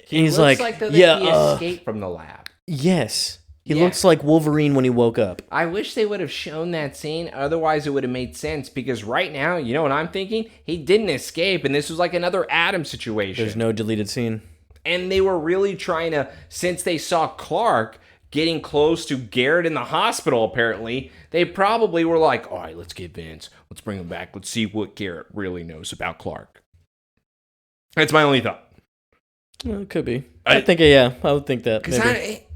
He's like, yeah, he escaped from the lab. Yes. He looks like Wolverine when he woke up. I wish they would have shown that scene. Otherwise, it would have made sense. Because right now, you know what I'm thinking? He didn't escape, and this was like another Adam situation. There's no deleted scene. And they were really trying to, since they saw Clark getting close to Garrett in the hospital, apparently, they probably were like, all right, let's get Vince. Let's bring him back. Let's see what Garrett really knows about Clark. That's my only thought. Well, it could be. I would think that. Because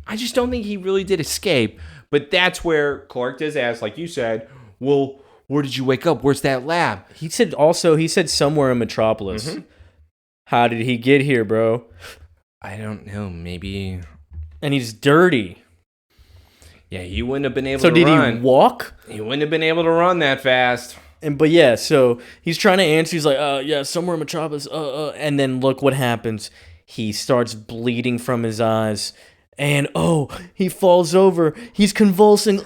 I just don't think he really did escape. But that's where Clark does ask, like you said, well, where did you wake up? Where's that lab? He said somewhere in Metropolis. Mm-hmm. How did he get here, bro? I don't know. Maybe And he's dirty. Yeah, he wouldn't have been able So to did run. he walk? He wouldn't have been able to run that fast. But yeah, so he's trying to answer. He's like, yeah, somewhere in Metropolis. And then look what happens. He starts bleeding from his eyes. And he falls over. He's convulsing.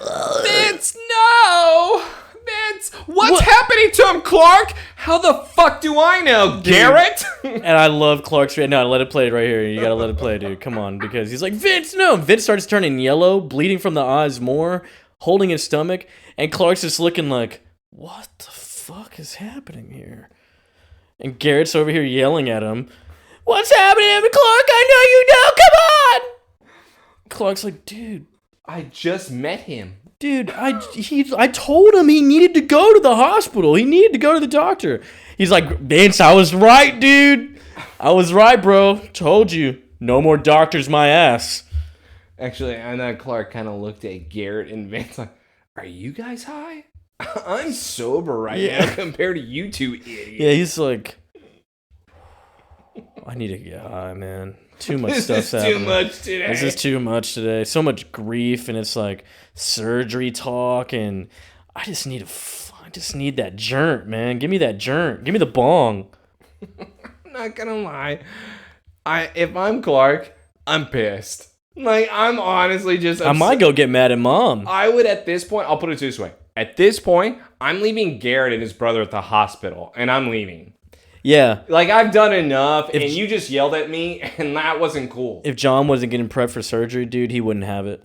Vince, no! Vince, what's happening to him, Clark? How the fuck do I know, Garrett? And I love Clark's. No, let it play right here. You gotta let it play, dude. Come on, because he's like, Vince, no. Vince starts turning yellow, bleeding from the eyes more, holding his stomach, and Clark's just looking like, what the fuck is happening here? And Garrett's over here yelling at him, what's happening to me, Clark? I know you know. Come on. Clark's like, dude, I just met him. Dude, I told him he needed to go to the hospital. He needed to go to the doctor. He's like, Vince, I was right, dude. I was right, bro. Told you. No more doctors, my ass. Actually, and then Clark kind of looked at Garrett and Vince like, are you guys high? I'm sober right now compared to you two idiots. Yeah, he's like, I need to get high, man. Too much stuff's happening. Too much today. This is too much today. So much grief, and it's like surgery talk, and I just need that jerk, man. Give me that jerk. Give me the bong. I'm not gonna lie. If I'm Clark, I'm pissed. Like, I'm honestly just I might go get mad at mom. I would at this point, I'll put it this way. At this point, I'm leaving Garrett and his brother at the hospital, and I'm leaving. Yeah. Like, I've done enough, and you just yelled at me, and that wasn't cool. If John wasn't getting prepped for surgery, dude, he wouldn't have it.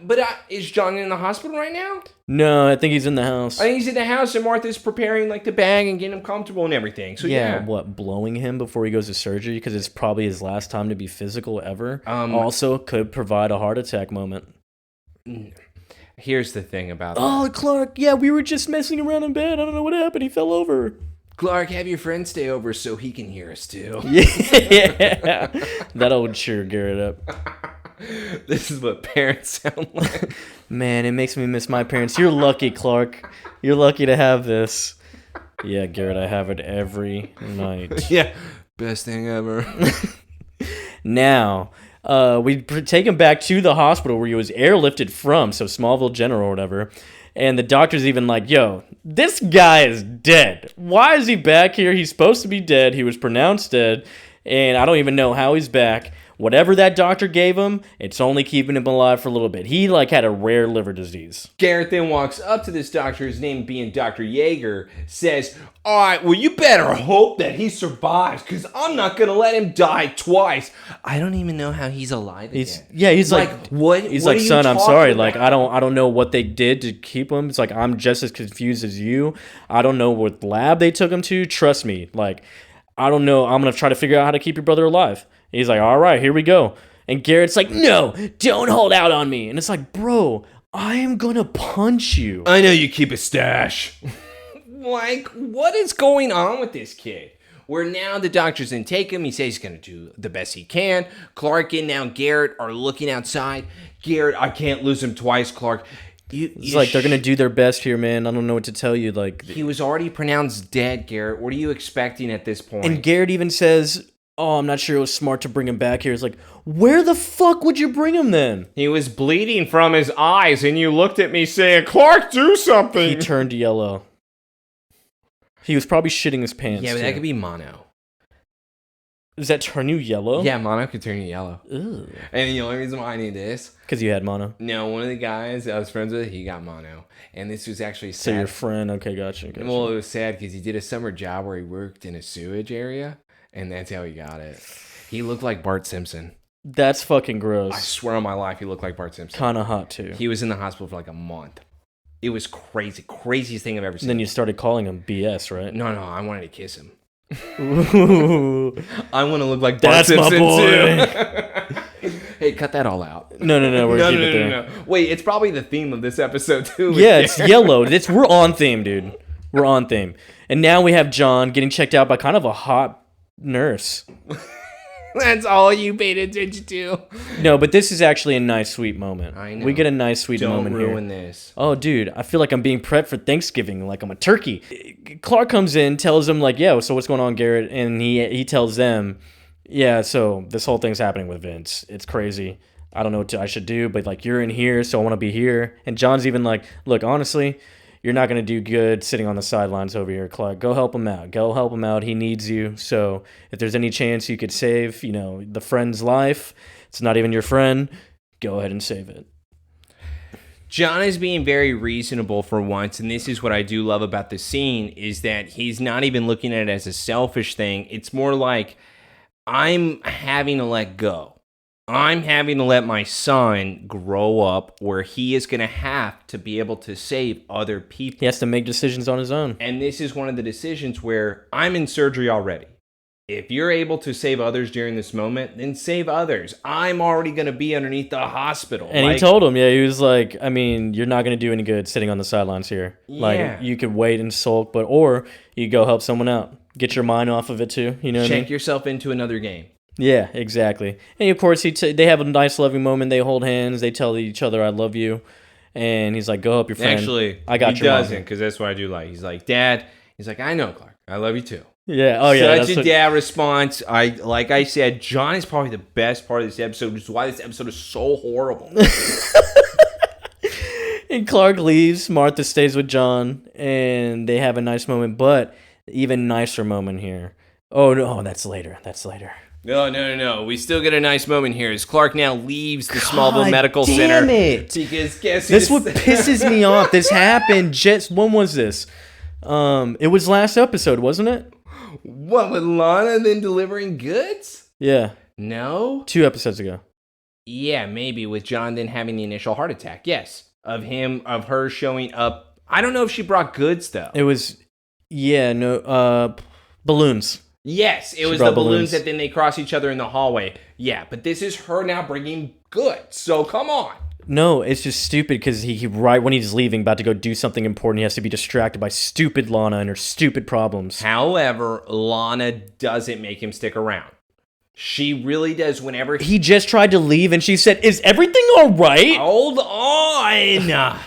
But is John in the hospital right now? No, I think he's in the house. I think he's in the house, and Martha's preparing, like, the bag and getting him comfortable and everything. So, yeah. What, blowing him before he goes to surgery? Because it's probably his last time to be physical ever. Also, could provide a heart attack moment. Here's the thing about that. Oh, Clark, yeah, we were just messing around in bed. I don't know what happened. He fell over. Clark, have your friend stay over so he can hear us, too. Yeah. That'll cheer Garrett up. This is what parents sound like. Man, it makes me miss my parents. You're lucky, Clark. You're lucky to have this. Yeah, Garrett, I have it every night. Yeah. Best thing ever. Now, we take him back to the hospital where he was airlifted from, so Smallville General or whatever. And the doctor's even like, yo, this guy is dead. Why is he back here? He's supposed to be dead. He was pronounced dead. And I don't even know how he's back. Whatever that doctor gave him, it's only keeping him alive for a little bit. He, had a rare liver disease. Garrett then walks up to this doctor, his name being Dr. Yeager, says, all right, well, you better hope that he survives, because I'm not going to let him die twice. I don't even know how he's alive again. He's like, what? He's what like, are you son, I'm talking sorry. about? Like, I don't know what they did to keep him. It's like, I'm just as confused as you. I don't know what lab they took him to. Trust me. Like, I don't know. I'm going to try to figure out how to keep your brother alive. He's like, all right, here we go. And Garrett's like, no, don't hold out on me. And it's like, bro, I am going to punch you. I know you keep a stash. Like, what is going on with this kid? Where now the doctor's didn't take him. He says he's going to do the best he can. Clark and now Garrett are looking outside. Garrett, I can't lose him twice, Clark. It's like they're going to do their best here, man. I don't know what to tell you. Like, he was already pronounced dead, Garrett. What are you expecting at this point? And Garrett even says, oh, I'm not sure it was smart to bring him back here. It's like, where the fuck would you bring him then? He was bleeding from his eyes, and you looked at me saying, Clark, do something. He turned yellow. He was probably shitting his pants. Yeah, but too. that could be mono. Does that turn you yellow? Yeah, mono could turn you yellow. Ew. And the only reason why I knew this... Because you had mono. No, one of the guys I was friends with, he got mono. And this was actually sad. So your friend, okay, gotcha. Well, it was sad because he did a summer job where he worked in a sewage area, and that's how he got it. He looked like Bart Simpson. That's fucking gross. I swear on my life, he looked like Bart Simpson. Kind of hot, too. He was in the hospital for like a month. It was crazy. Craziest thing I've ever seen. And then you started calling him BS, right? No, I wanted to kiss him. Ooh. I want to look like Bart Simpson, too. Hey, cut that all out. No, we're keeping it there. No. Wait, it's probably the theme of this episode, too. Yeah, it's yellow. We're on theme, dude. We're on theme. And now we have John getting checked out by kind of a hot nurse. That's all you paid attention to. No, but this is actually a nice, sweet moment. I know. We get a nice, sweet moment here. Don't ruin this. Oh, dude, I feel like I'm being prepped for Thanksgiving, like I'm a turkey. Clark comes in, tells him, like, yeah, so what's going on, Garrett? And he tells them, yeah, so this whole thing's happening with Vince. It's crazy. I don't know what I should do, but like you're in here, so I want to be here. And John's even like, look, honestly, you're not going to do good sitting on the sidelines over here, Clark. Go help him out. Go help him out. He needs you. So if there's any chance you could save, the friend's life, it's not even your friend, go ahead and save it. John is being very reasonable for once, and this is what I do love about the scene, is that he's not even looking at it as a selfish thing. It's more like, I'm having to let go. I'm having to let my son grow up where he is going to have to be able to save other people. He has to make decisions on his own. And this is one of the decisions where I'm in surgery already. If you're able to save others during this moment, then save others. I'm already going to be underneath the hospital. And he told him, he was like, I mean, you're not going to do any good sitting on the sidelines here. Yeah. Like, you could wait and sulk, or you go help someone out. Get your mind off of it, too. You know what I mean? Check yourself into another game. Yeah, exactly. And, of course, they have a nice, loving moment. They hold hands. They tell each other, I love you. And he's like, go help your friend. Actually, I got he your doesn't, because that's what I do like. He's like, Dad. He's like, I know, Clark. I love you, too. Yeah. Oh, yeah. Such a dad response. Like I said, John is probably the best part of this episode, which is why this episode is so horrible. And Clark leaves. Martha stays with John, and they have a nice moment. But even nicer moment here. Oh no, that's later. No. We still get a nice moment here as Clark now leaves the Smallville Medical Center. Damn it! Because guess This what pisses me off. This happened when was this? It was last episode, wasn't it? What, with Lana then delivering goods? Yeah. No? 2 episodes ago. Yeah, maybe, with John then having the initial heart attack. Yes. Of her showing up. I don't know if she brought goods, though. It was, balloons. Yes, it was the balloons that then they cross each other in the hallway. Yeah, but this is her now bringing goods, so come on. No, it's just stupid because he right when he's leaving, about to go do something important, he has to be distracted by stupid Lana and her stupid problems. However, Lana doesn't make him stick around. She really does whenever he just tried to leave and she said, is everything all right? Hold on.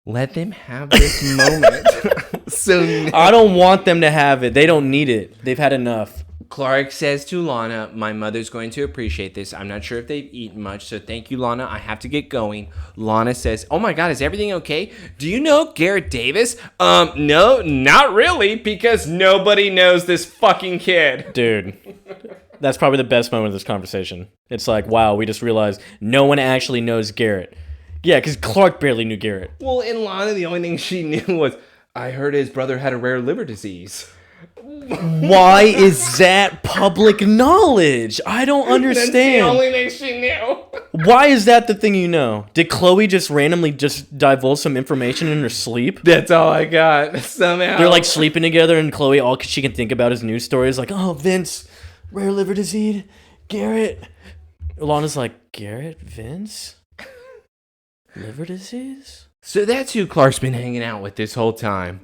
Let them have this moment. I don't want them to have it. They don't need it. They've had enough. Clark says to Lana, my mother's going to appreciate this. I'm not sure if they've eaten much, so thank you, Lana. I have to get going. Lana says, oh my God, is everything okay? Do you know Garrett Davis? No, not really, because nobody knows this fucking kid. Dude, that's probably the best moment of this conversation. It's like, wow, we just realized no one actually knows Garrett. Yeah, because Clark barely knew Garrett. Well, in Lana, the only thing she knew was, I heard his brother had a rare liver disease. Why is that public knowledge? I don't understand. That's the only thing she knew. Why is that the thing you know? Did Chloe just randomly divulge some information in her sleep? That's all I got. Somehow. They're like sleeping together and Chloe, all she can think about is news stories like, oh, Vince, rare liver disease, Garrett. Lana's like, Garrett, Vince? Liver disease? So that's who Clark's been hanging out with this whole time.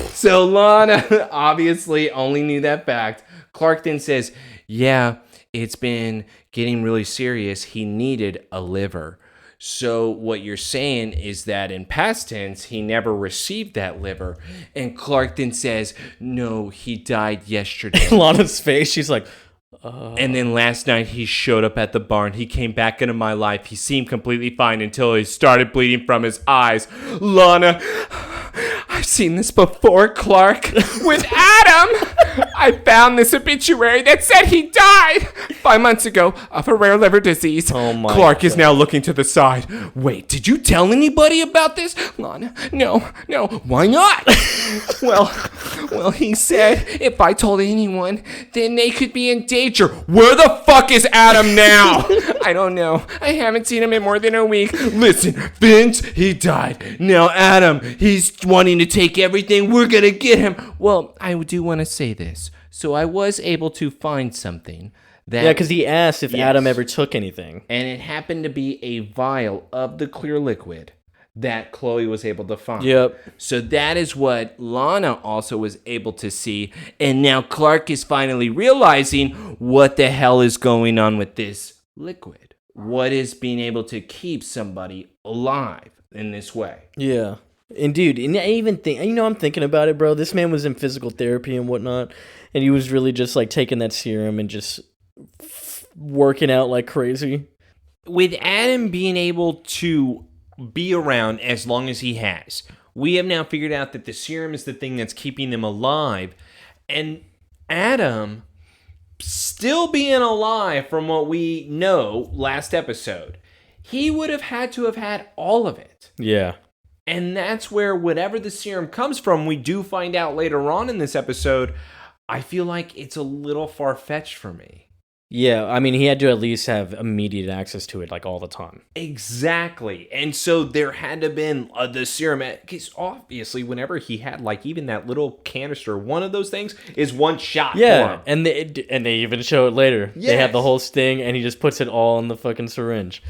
So Lana obviously only knew that fact. Clark then says, yeah, it's been getting really serious. He needed a liver. So what you're saying is that in past tense, he never received that liver. And Clark then says, no, he died yesterday. Lana's face, she's like, And then last night he showed up at the barn. He came back into my life. He seemed completely fine until he started bleeding from his eyes. Lana, I've seen this before, Clark. With Adam, I found this obituary that said he died 5 months ago of a rare liver disease. Oh my Clark is God. now looking to the side. Wait, did you tell anybody about this? Lana, no, why not? well, he said if I told anyone, then they could be in danger. Where the fuck is Adam now? I don't know. I haven't seen him in more than a week. Listen, Vince, he died. Now Adam, he's wanting to take everything. We're gonna get him. Well, I do want to say this. So I was able to find something that... yeah, because he asked if Yes. Adam ever took anything. And it happened to be a vial of the clear liquid that Chloe was able to find. Yep. So that is what Lana also was able to see. And now Clark is finally realizing what the hell is going on with this liquid. What is being able to keep somebody alive in this way? Yeah. And dude, and I even think, I'm thinking about it, bro. This man was in physical therapy and whatnot. And he was really just like taking that serum and just working out like crazy. with Adam being able to be around as long as he has, we have now figured out that the serum is the thing that's keeping them alive. And Adam still being alive from what we know last episode, he would have had to have had all of it. Yeah. And that's where whatever the serum comes from, we do find out later on in this episode, I feel like it's a little far-fetched for me. Yeah, I mean, he had to at least have immediate access to it, like, all the time. Exactly. And so there had to have been the serum, because obviously whenever he had, like, even that little canister, one of those things is one shot for him. And they even show it later. Yes. They have the whole sting, and he just puts it all in the fucking syringe.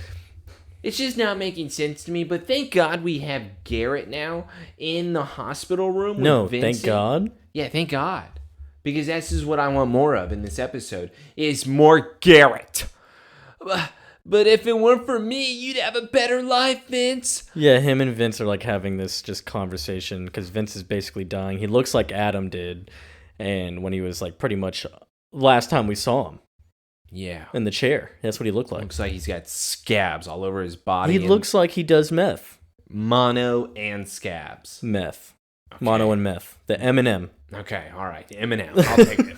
It's just not making sense to me, but thank God we have Garrett now in the hospital room with No, Vincent. thank God. Yeah, thank God. Because this is what I want more of in this episode, is more Garrett. But if it weren't for me, you'd have a better life, Vince. Yeah, him and Vince are like having this just conversation because Vince is basically dying. He looks like Adam did, and when he was like pretty much last time we saw him. Yeah. In the chair. That's what he looked like. Looks like he's got scabs all over his body. He looks like he does meth. Mono and scabs. Meth. Okay. Mono and meth. The M&M. Okay, all right. Eminem. I'll take it.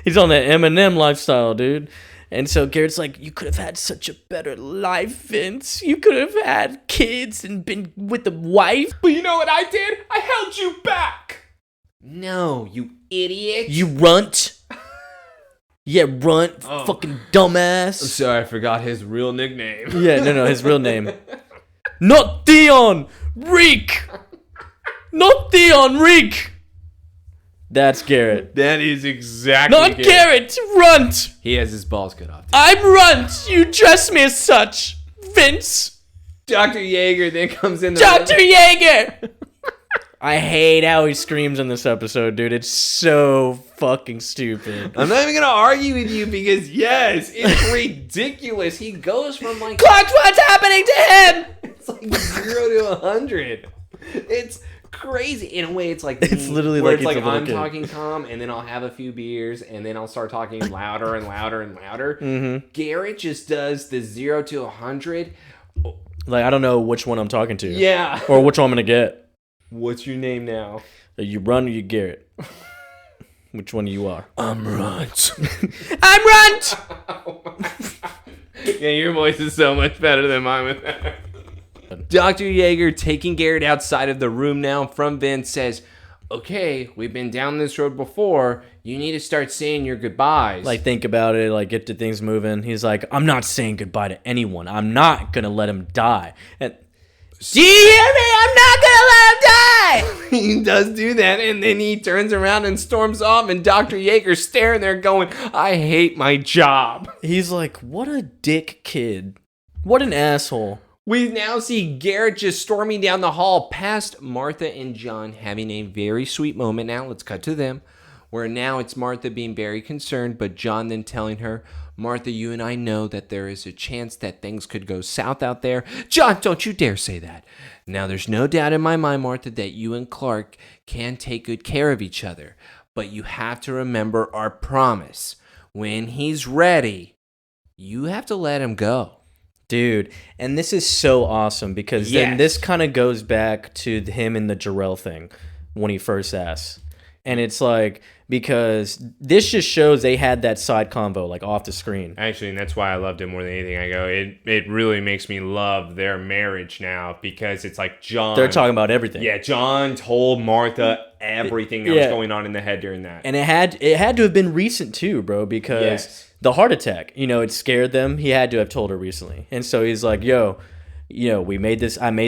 He's on that M&M lifestyle, dude. And so Garrett's like, you could have had such a better life, Vince. You could have had kids and been with a wife. But you know what I did? I held you back. No, you idiot. You runt. Yeah, runt. Oh. Fucking dumbass. Sorry, I forgot his real nickname. Yeah, no, his real name. Not Theon! Reek! Not Theon, Reek! That's Garrett. That is exactly Not Garrett! Runt! He has his balls cut off. I'm Runt! You dress me as such! Vince! Dr. Yeager then comes in the Dr. Yeager! I hate how he screams in this episode, dude. It's so fucking stupid. I'm not even going to argue with you because, yes, it's ridiculous. He goes from like... Clark, what's happening to him? It's like 0 to 100. It's crazy. In a way, it's like... It's literally where like it's like he's a little I'm kid. talking calm, and then I'll have a few beers, and then I'll start talking louder and louder and louder. Mm-hmm. Garrett just does the 0 to 100. Like, I don't know which one I'm talking to. Yeah. Or which one I'm going to get. What's your name now? Are you Run or you Garrett? Which one you are? I'm Runt. I'm Runt! Yeah, your voice is so much better than mine with that. Dr. Yeager, taking Garrett outside of the room now from Vince, says, okay, we've been down this road before. You need to start saying your goodbyes. Like, think about it, like, get the things moving. He's like, I'm not saying goodbye to anyone. I'm not going to let him die. And do you hear me? I'm not going to let him die! he does do that, and then he turns around and storms off, and Dr. Yeager's staring there going, I hate my job. He's like, what a dick kid. What an asshole. We now see Garrett just storming down the hall past Martha and John having a very sweet moment. Now let's cut to them, where now it's Martha being very concerned, but John then telling her, Martha, you and I know that there is a chance that things could go south out there. John, don't you dare say that. Now, there's no doubt in my mind, Martha, that you and Clark can take good care of each other, but you have to remember our promise. When he's ready, you have to let him go. Dude, and this is so awesome because then this kind of goes back to him and the Jarrell thing when he first asks. And it's like, because this just shows they had that side convo, like, off the screen. Actually, and that's why I loved it more than anything. I go, it really makes me love their marriage now because it's like John. They're talking about everything. Yeah, John told Martha everything that was going on in the head during that. And it had to have been recent too, bro, because the heart attack, it scared them. He had to have told her recently. And so he's like, I made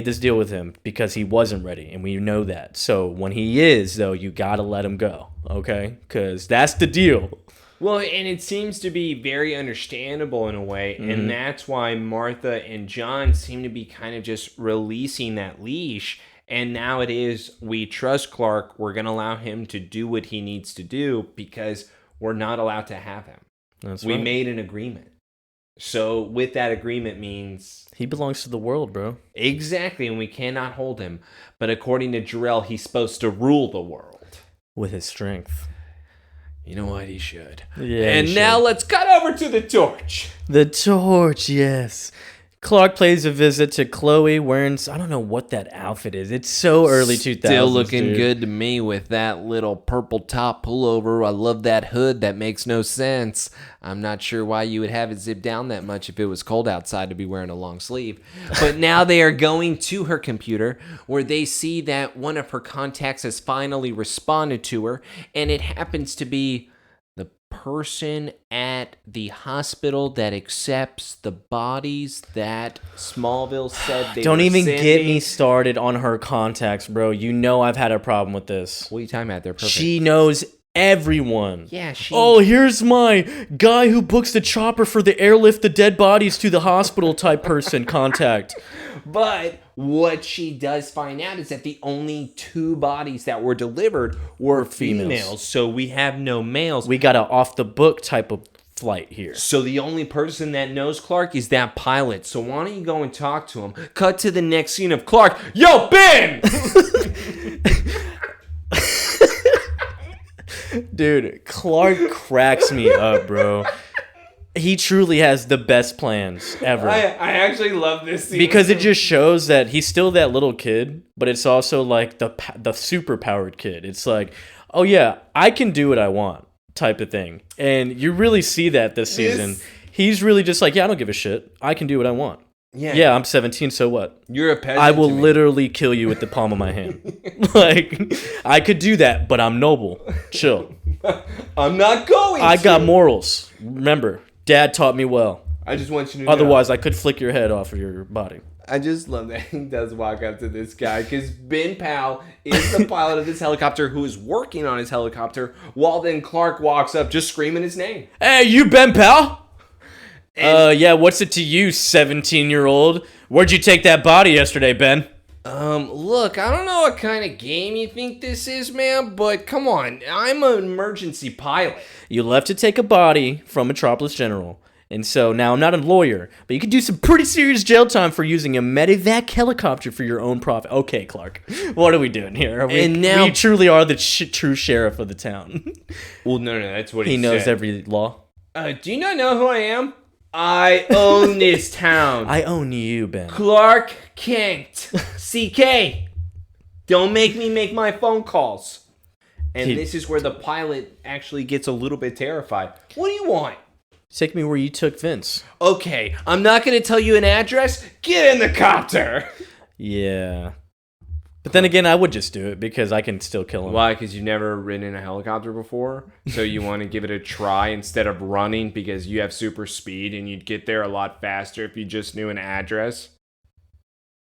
this deal with him because he wasn't ready, and we know that. So when he is, though, you gotta let him go, okay? Because that's the deal. Well, and it seems to be very understandable in a way, and that's why Martha and John seem to be kind of just releasing that leash, and now it is, we trust Clark, we're going to allow him to do what he needs to do because we're not allowed to have him. We made an agreement. So with that agreement means... he belongs to the world, bro. Exactly, and we cannot hold him. But according to Jarrell, he's supposed to rule the world. With his strength. You know what? He should. Yeah. And now let's cut over to the torch. The torch, yes. Clark pays a visit to Chloe wearing, I don't know what that outfit is. It's so early 2000s. Still looking dude. good to me with that little purple top pullover. I love that hood. That makes no sense. I'm not sure why you would have it zipped down that much if it was cold outside to be wearing a long sleeve. But now they are going to her computer where they see that one of her contacts has finally responded to her, and it happens to be the person at the hospital that accepts the bodies that Smallville said they Don't were even sending. get me started on her contacts, bro. You know I've had a problem with this. What are you talking about? They're perfect. She knows everyone. Yeah, she... Oh, here's my guy who books the chopper for the airlift the dead bodies to the hospital type person contact. But what she does find out is that the only 2 bodies that were delivered were females. So we have no males. We got a off the book type of flight here. So the only person that knows Clark is that pilot. So why don't you go and talk to him? Cut to the next scene of Clark. Yo, Ben! Dude, Clark cracks me up, bro. He truly has the best plans ever. I actually love this scene. Because it just shows that he's still that little kid, but it's also like the super powered kid. It's like, oh yeah, I can do what I want type of thing. And you really see that this season. He's really just like, yeah, I don't give a shit. I can do what I want. Yeah, I'm 17, so what? You're a peasant. I will to me. literally kill you with the palm of my hand. Like, I could do that, but I'm noble. Chill. I'm not going I to. got morals. Remember, Dad taught me well. I just want you to know. Otherwise, I could flick your head off of your body. I just love that he does walk up to this guy because Ben Powell is the pilot of this helicopter who is working on his helicopter while then Clark walks up just screaming his name. Hey, you Ben Powell? Yeah, what's it to you, 17-year-old? Where'd you take that body yesterday, Ben? Look, I don't know what kind of game you think this is, man, but come on, I'm an emergency pilot. You left to take a body from Metropolis General. And so now I'm not a lawyer, but you could do some pretty serious jail time for using a medevac helicopter for your own profit. Okay, Clark, what are we doing here? We truly are the true sheriff of the town. Well, no, that's what he knows said. every law. Do you not know who I am? I own this town. I own you, Ben. Clark Kent. CK. Don't make me make my phone calls. And this is where the pilot actually gets a little bit terrified. What do you want? Take me where you took Vince. Okay, I'm not going to tell you an address. Get in the copter. Yeah. But then again, I would just do it because I can still kill him. Why? Because you've never ridden in a helicopter before? So you want to give it a try instead of running because you have super speed and you'd get there a lot faster if you just knew an address?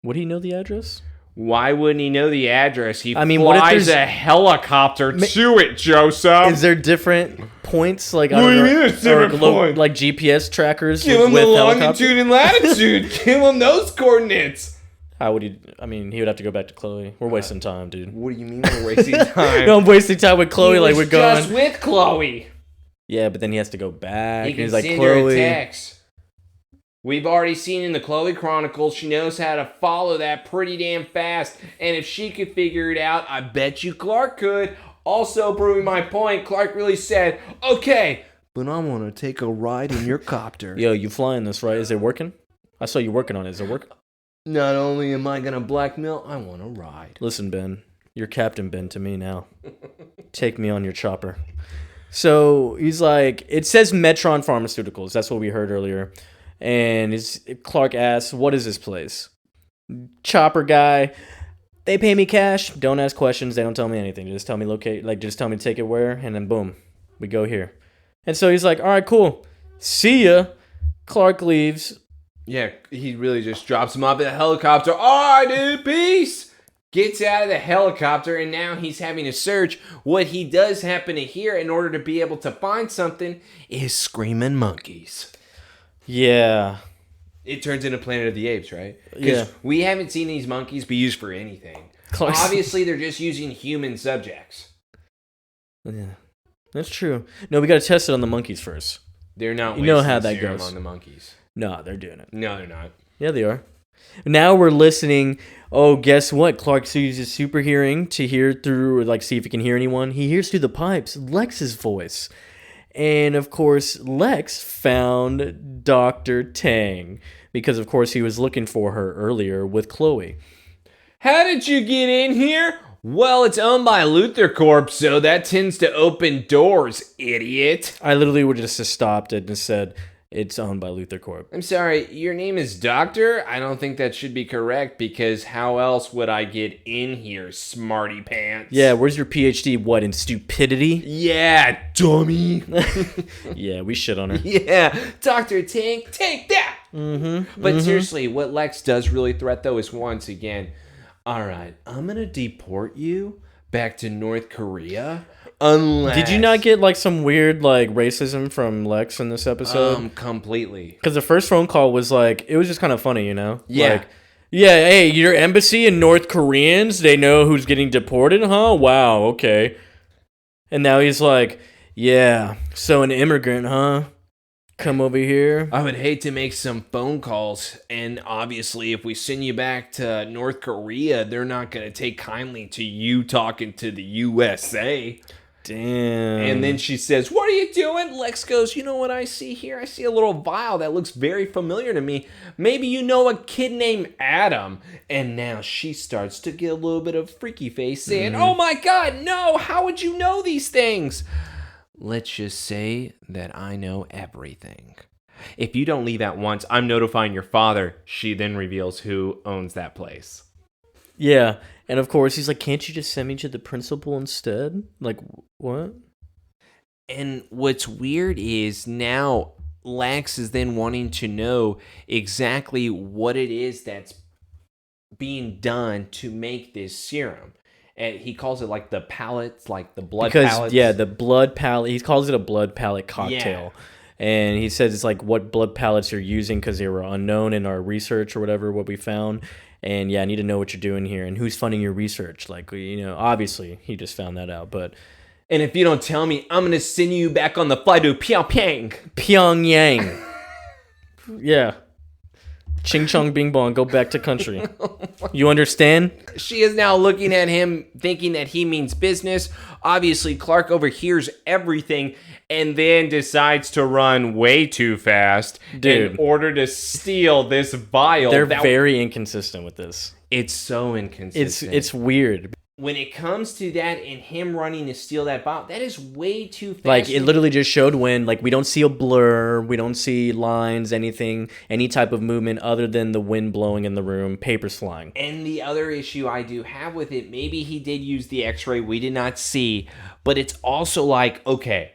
Would he know the address? Why wouldn't he know the address? He what if flies a helicopter to it, Joseph. Is there different points? Like, What do you mean there's different points? Like GPS trackers Give with him the helicopter? longitude and latitude. Give him those coordinates. How would he? I mean, he would have to go back to Chloe. We're wasting time, dude. What do you mean we're wasting time? No, I'm wasting time with Chloe. He Like, was we're going. just with Chloe. Yeah, but then he has to go back. He And can he's like, send her a Chloe. text. We've already seen in the Chloe Chronicles, she knows how to follow that pretty damn fast. And if she could figure it out, I bet you Clark could. Also, proving my point, Clark really said, okay, but I want to take a ride in your copter. Yo, you flying this, right? Is it working? I saw you working on it. Is it working? Not only am I going to blackmail, I want to ride. Listen, Ben. You're Captain Ben to me now. Take me on your chopper. So he's like, it says Metron Pharmaceuticals. That's what we heard earlier. And Clark asks, what is this place? Chopper guy, they pay me cash. Don't ask questions. They don't tell me anything. Just tell me locate, like just tell me to take it where, and then boom, we go here. And so he's like, all right, cool. See ya. Clark leaves. Yeah, he really just drops him off at the helicopter. All right, dude, peace. Gets out of the helicopter, and now he's having to search. What he does happen to hear in order to be able to find something is screaming monkeys. Yeah. It turns into Planet of the Apes, right? Yeah. We haven't seen these monkeys be used for anything. Obviously, they're just using human subjects. Yeah, that's true. No, we got to test it on the monkeys first. They're not. You know wasting how that serum goes on the monkeys. No, they're doing it. No, they're not. Yeah, they are. Now we're listening. Oh, guess what? Clark uses super hearing to hear through, like, see if he can hear anyone. He hears through the pipes Lex's voice. And, of course, Lex found Dr. Tang, because, of course, he was looking for her earlier with Chloe. How did you get in here? Well, it's owned by Luther Corp, so that tends to open doors, idiot. I literally would just have stopped it and said, it's owned by Luther Corp. I'm sorry, your name is Doctor? I don't think that should be correct, because how else would I get in here, smarty pants? Yeah, where's your PhD? What, in stupidity? Yeah, dummy. Yeah, we shit on her. Yeah, Dr. Tank, take that! But seriously, what Lex does really threat, though, is once again, all right, I'm going to deport you back to North Korea. Unless... Did you not get like some weird like racism from Lex in this episode? Completely. Because the first phone call was like, it was just kind of funny, you know? Yeah. Like, yeah, hey, your embassy and North Koreans, they know who's getting deported, huh? Wow, okay. And now he's like, yeah, so an immigrant, huh? Come over here. I would hate to make some phone calls, and obviously if we send you back to North Korea, they're not going to take kindly to you talking to the USA. Damn. And then she says, what are you doing? Lex goes, you know what I see here? I see a little vial that looks very familiar to me. Maybe you know a kid named Adam. And now she starts to get a little bit of freaky face saying, oh my God, no, how would you know these things? Let's just say that I know everything. If you don't leave at once, I'm notifying your father. She then reveals who owns that place. Yeah. And of course, he's like, can't you just send me to the principal instead? Like, what? And what's weird is now Lex is then wanting to know exactly what it is that's being done to make this serum. And he calls it like the pallets, like the blood pallets. Yeah, the blood pallet. He calls it a blood pallet cocktail. Yeah. And he says it's like what blood pallets you're using because they were unknown in our research or whatever, what we found. And yeah, I need to know what you're doing here and who's funding your research. Like, you know, obviously he just found that out. But and if you don't tell me, I'm going to send you back on the flight to Pyongyang. Pyongyang. Yeah. Ching chong bing bong, go back to country. You understand? She is now looking at him thinking that he means business. Obviously, Clark overhears everything and then decides to run way too fast in order to steal this vial. They're very inconsistent with this. It's so inconsistent. It's weird. When it comes to that and him running to steal that vial, that is way too fast. Like, it literally just showed when, like, we don't see a blur, we don't see lines, anything, any type of movement other than the wind blowing in the room, papers flying. And the other issue I do have with it, maybe he did use the x-ray we did not see, but it's also like, okay,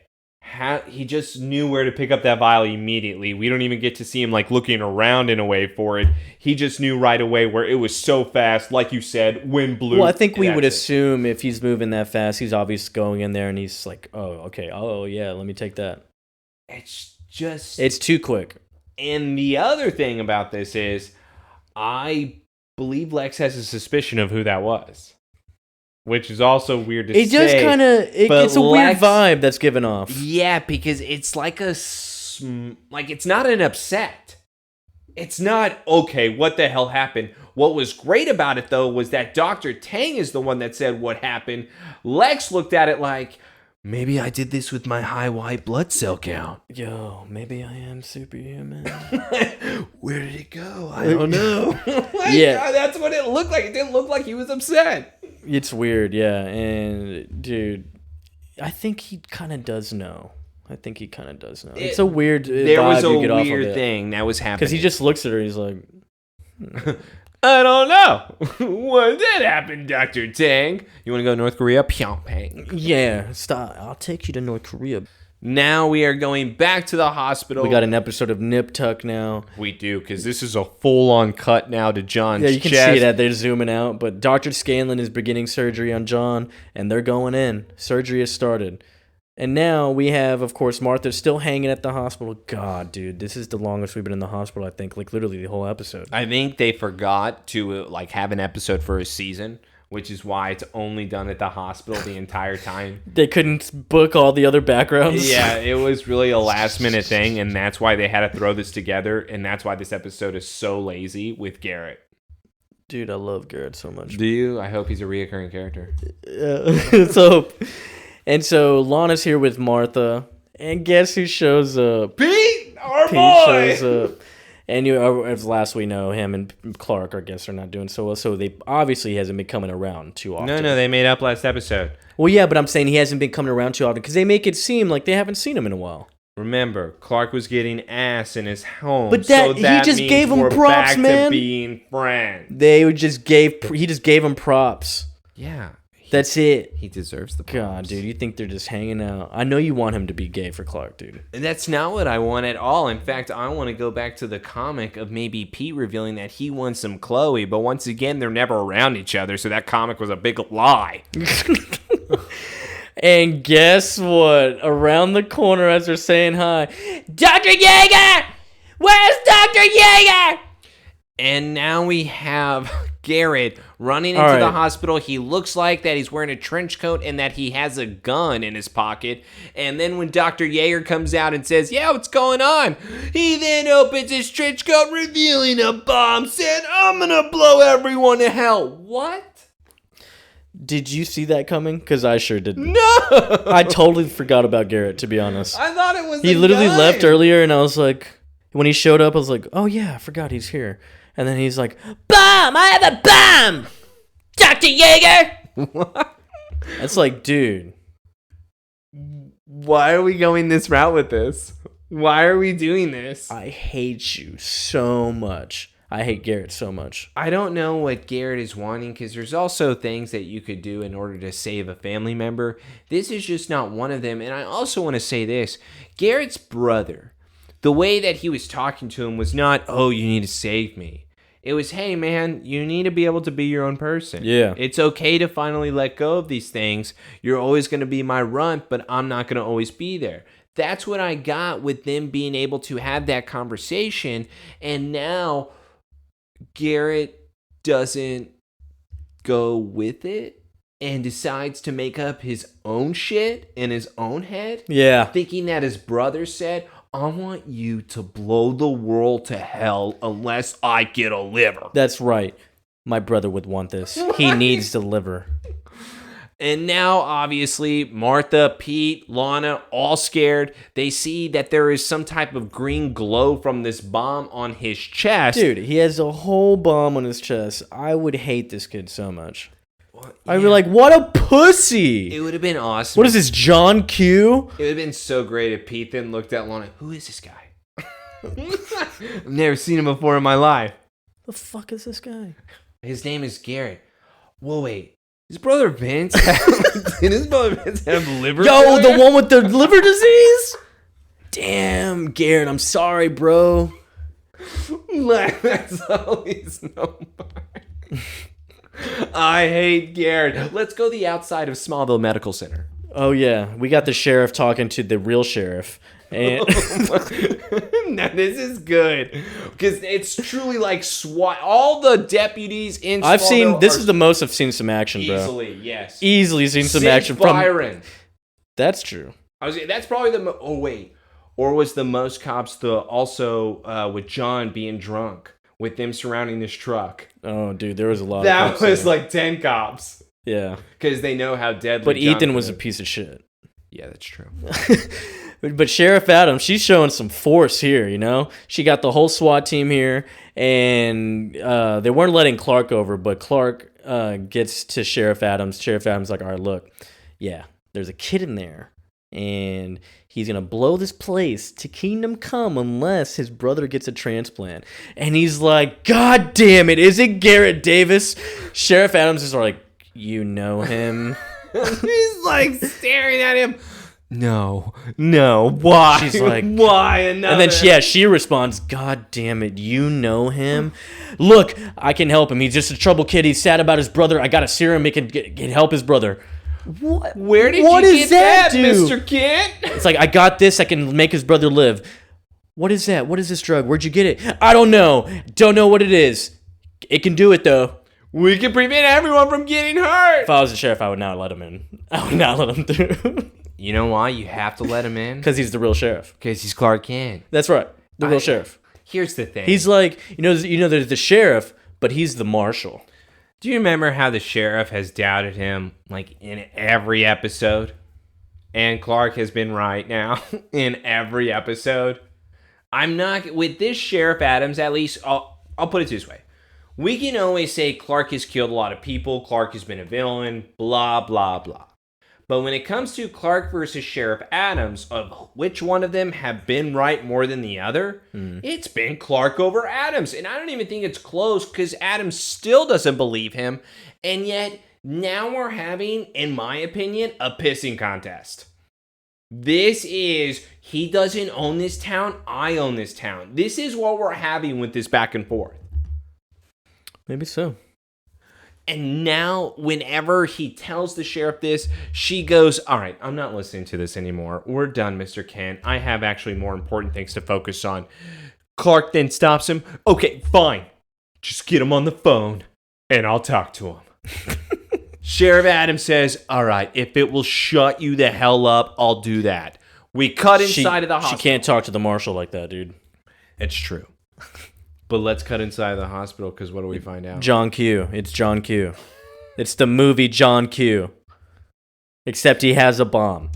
he just knew where to pick up that vial immediately. We don't even get to see him like looking around in a way for it. He just knew right away where it was so fast, like you said, wind blew. Well, I think we would assume if he's moving that fast, he's obviously going in there and he's like, oh, okay, oh yeah, let me take that. It's too quick. And the other thing about this is, I believe Lex has a suspicion of who that was. Which is also weird to say. It just kind of, it's a weird vibe that's given off. Yeah, because it's like it's not an upset. It's not, okay, what the hell happened? What was great about it, though, was that Dr. Tang is the one that said what happened. Lex looked at it like, maybe I did this with my high white blood cell count. Yo, maybe I am superhuman. Where did it go? I don't know. Yeah. That's what it looked like. It didn't look like he was upset. It's weird, yeah. And, dude, I think he kind of does know. It's a weird there vibe was a you get weird off of thing that was happening. Because he just looks at her, he's like... I don't know. What did happen, Dr. Tang? You want to go to North Korea? Pyongyang. Yeah, stop. I'll take you to North Korea. Now we are going back to the hospital. We got an episode of Nip Tuck now. We do, because this is a full-on cut now to John's chest. Yeah, you can chest. see that. They're zooming out. But Dr. Scanlon is beginning surgery on John, and they're going in. Surgery has started. And now we have, of course, Martha still hanging at the hospital. God, dude, this is the longest we've been in the hospital, I think. Like, literally the whole episode. I think they forgot to, have an episode for a season, which is why it's only done at the hospital the entire time. They couldn't book all the other backgrounds? Yeah, it was really a last-minute thing, and that's why they had to throw this together, and that's why this episode is so lazy with Garrett. Dude, I love Garrett so much. Do you? I hope he's a reoccurring character. And so Lana's here with Martha, and guess who shows up? Pete, our boy! Shows up. And as last we know, him and Clark, I guess, are not doing so well. So they obviously hasn't been coming around too often. No, they made up last episode. Well, yeah, but I'm saying he hasn't been coming around too often because they make it seem like they haven't seen him in a while. Remember, Clark was getting ass in his home. But so he that just means gave him we're props, back man. To being friends. He just gave him props. Yeah. That's it. He deserves the props. God, dude, you think they're just hanging out? I know you want him to be gay for Clark, dude. That's not what I want at all. In fact, I want to go back to the comic of maybe Pete revealing that he wants some Chloe, but once again, they're never around each other, so that comic was a big lie. And guess what? Around the corner as they're saying hi, Dr. Yeager! Where's Dr. Yeager? And now we have Garrett running into the hospital. He looks like that he's wearing a trench coat and that he has a gun in his pocket. And then when Dr. Yeager comes out and says, yeah, what's going on? He then opens his trench coat, revealing a bomb, saying, I'm going to blow everyone to hell. What? Did you see that coming? Because I sure didn't. No! I totally forgot about Garrett, to be honest. I thought it was He literally left earlier, and I was like, when he showed up, I was like, oh yeah, I forgot he's here. And then he's like, bomb! I have a bomb! Dr. Yeager! What? It's like, dude. Why are we going this route with this? Why are we doing this? I hate you so much. I hate Garrett so much. I don't know what Garrett is wanting because there's also things that you could do in order to save a family member. This is just not one of them. And I also want to say this. Garrett's brother, the way that he was talking to him was not, oh, you need to save me. It was, hey, man, you need to be able to be your own person. Yeah. It's okay to finally let go of these things. You're always going to be my runt, but I'm not going to always be there. That's what I got with them being able to have that conversation. And now Garrett doesn't go with it and decides to make up his own shit in his own head. Yeah. Thinking that his brother said, I want you to blow the world to hell unless I get a liver. That's right. My brother would want this. He needs the liver. And now, obviously, Martha, Pete, Lana, all scared. They see that there is some type of green glow from this bomb on his chest. Dude, he has a whole bomb on his chest. I would hate this kid so much. Well, I'd be like, what a pussy! It would have been awesome. What is this, John Q? It would have been so great if Pete then looked at Lana. Who is this guy? I've never seen him before in my life. The fuck is this guy? His name is Garrett. Well, wait. His brother Vince did his brother Vince have liver Yo, failure? the one with the liver disease? Damn, Garrett, I'm sorry, bro. That's all he's known by. I hate Garrett. Let's go the outside of Smallville Medical Center. Oh, yeah. We got the sheriff talking to the real sheriff. And Now, this is good. Because it's truly like SWAT. All the deputies in I've seen, Smallville this are is the most I've seen some action, bro. easily, yes. Easily seen some Sid action from. Byron. That's true. That's probably the oh wait, or was the most cops also with John being drunk with them surrounding this truck? Oh, dude, there was a lot. That of was like 10 cops yeah, because they know how deadly. but John Ethan was a is. piece of shit. Yeah, that's true. But Sheriff Adams, she's showing some force here, you know? She got the whole SWAT team here, and they weren't letting Clark over, but Clark gets to Sheriff Adams. Sheriff Adams is like, all right, look, yeah, there's a kid in there, and he's going to blow this place to kingdom come unless his brother gets a transplant. And he's like, God damn it, is it Garrett Davis? Sheriff Adams is like, you know him? He's like staring at him. No, why? She's like, why another? And then she responds, God damn it, you know him? Look, I can help him. He's just a troubled kid. He's sad about his brother. I got a serum. He can help his brother. What? Where did What you is get that, dude? Mr. Kent? It's like, I got this. I can make his brother live. What is that? What is this drug? Where'd you get it? I don't know. Don't know what it is. It can do it, though. We can prevent everyone from getting hurt. If I was the sheriff, I would not let him in. I would not let him through. You know why? You have to let him in? Because he's the real sheriff. Because he's Clark Kent. That's right. The real sheriff. Here's the thing. He's like, you know, there's the sheriff, but he's the marshal. Do you remember how the sheriff has doubted him like in every episode? And Clark has been right now in every episode. I'm not with this Sheriff Adams. At least I'll put it this way: we can always say Clark has killed a lot of people. Clark has been a villain. Blah blah blah. But when it comes to Clark versus Sheriff Adams, of which one of them have been right more than the other, it's been Clark over Adams. And I don't even think it's close because Adams still doesn't believe him. And yet, now we're having, in my opinion, a pissing contest. This is, he doesn't own this town, I own this town. This is what we're having with this back and forth. Maybe so. And now, whenever he tells the sheriff this, she goes, all right, I'm not listening to this anymore. We're done, Mr. Kent. I have actually more important things to focus on. Clark then stops him. Okay, fine. Just get him on the phone, and I'll talk to him. Sheriff Adams says, all right, if it will shut you the hell up, I'll do that. We cut inside of the hospital. She can't talk to the marshal like that, dude. It's true. But let's cut inside of the hospital, because what do we find out? John Q. It's John Q. It's the movie John Q. Except he has a bomb.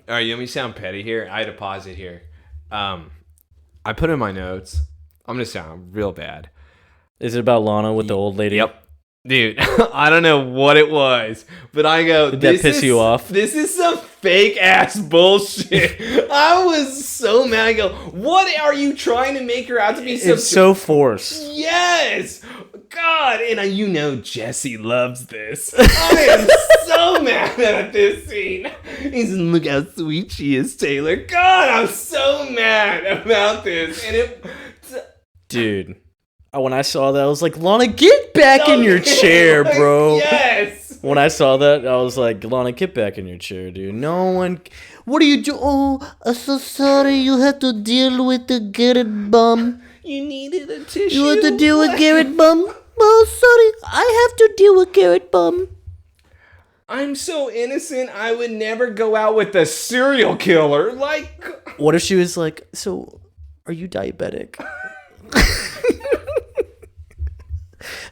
All right, you want me to sound petty here? I had to pause it here. I put in my notes. I'm going to sound real bad. Is it about Lana with the old lady? Yep. Dude, I don't know what it was, but I go, Did that piss you off? This is some fake ass bullshit. I was so mad. I go, what are you trying to make her out to be? It's so forced. Yes. God. And you know Jesse loves this. I am so mad at this scene. He's, look how sweet she is, Taylor. God, I'm so mad about this. And Dude. When I saw that, I was like, Lana, get back in your chair, bro. Yes. When I saw that, I was like, Lana, get back in your chair, dude. No one... What are you doing? Oh, I'm so sorry you have to deal with the Garrett bum. You needed a tissue. You have to deal with Garrett bum? Oh, sorry. I have to deal with Garrett bum. I'm so innocent, I would never go out with a serial killer. Like... What if she was like, so, are you diabetic?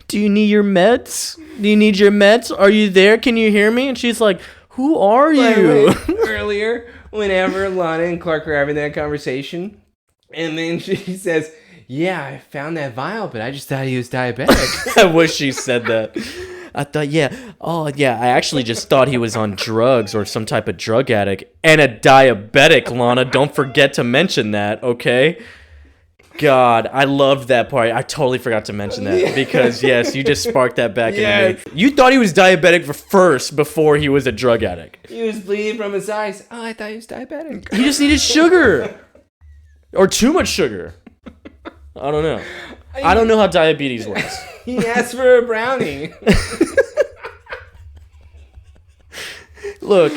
Do you need your meds? Do you need your meds? Are you there? Can you hear me? And she's like, who are you? Earlier, whenever Lana and Clark were having that conversation, and then she says, yeah, I found that vial, but I just thought he was diabetic. I wish she said that. I thought, I actually just thought he was on drugs or some type of drug addict and a diabetic, Lana. Don't forget to mention that, okay? God, I loved that part. I totally forgot to mention that because, yes, you just sparked that back into me. You thought he was diabetic first before he was a drug addict. He was bleeding from his eyes. Oh, I thought he was diabetic. He just needed sugar. Or too much sugar. I don't know. I don't know how diabetes works. He asked for a brownie. Look,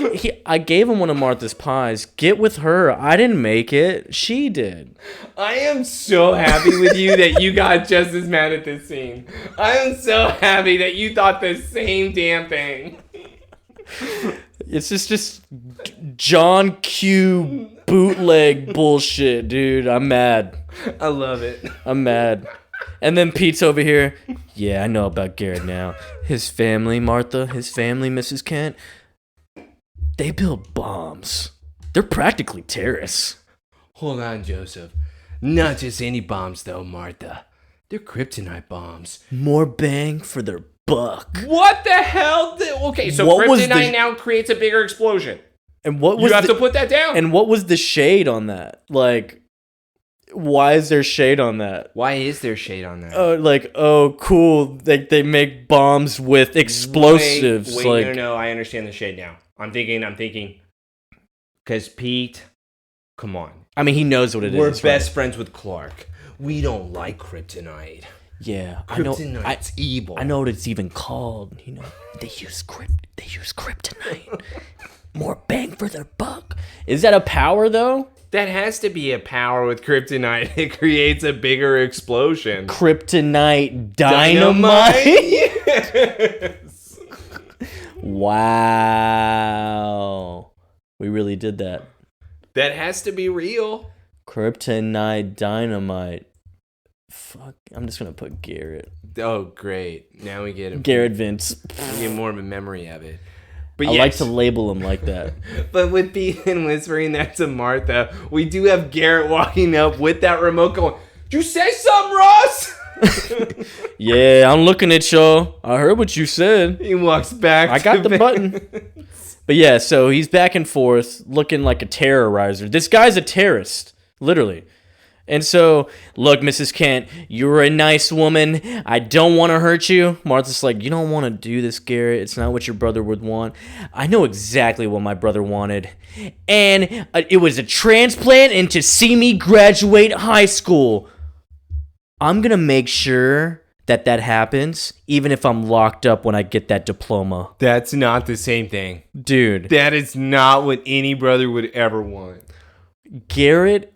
I gave him one of Martha's pies. Get with her. I didn't make it. She did. I am so happy with you that you got just as mad at this scene. I am so happy that you thought the same damn thing. It's just John Q bootleg bullshit, dude. I'm mad. I love it. I'm mad. And then Pete's over here. Yeah, I know about Garrett now. His family, Martha, his family, Mrs. Kent. They build bombs. They're practically terrorists. Hold on, Joseph. Not just any bombs, though, Martha. They're kryptonite bombs. More bang for their buck. What the hell? Okay, so What was kryptonite now creates a bigger explosion. And what was You have to put that down. And what was the shade on that? Like, why is there shade on that? Why is there shade on that? Cool. They make bombs with explosives. Wait, no, I understand the shade now. I'm thinking. Because Pete, come on. I mean, he knows what it is. We're best friends with Clark. We don't like kryptonite. Yeah, Kryptonite's evil. I know what it's even called. You know, they use kryptonite. More bang for their buck. Is that a power though? That has to be a power with kryptonite. It creates a bigger explosion. Kryptonite dynamite? Yes. Wow. We really did that. That has to be real. Kryptonite dynamite. Fuck. I'm just going to put Garrett. Oh, great. Now we get Garrett Vince. We get more of a memory of it. But I yes. like to label him like that. But with Ethan whispering that to Martha, we do have Garrett walking up with that remote going, "Did you say something, Ross?" Yeah, I'm looking at y'all. I heard what you said. He walks back. I got the button. But yeah, so he's back and forth looking like a terrorizer. This guy's a terrorist, literally. And so, look, Mrs. Kent, you're a nice woman. I don't want to hurt you. Martha's like, you don't want to do this, Garrett. It's not what your brother would want. I know exactly what my brother wanted. And it was a transplant and to see me graduate high school. I'm going to make sure that happens, even if I'm locked up when I get that diploma. That's not the same thing. Dude. That is not what any brother would ever want. Garrett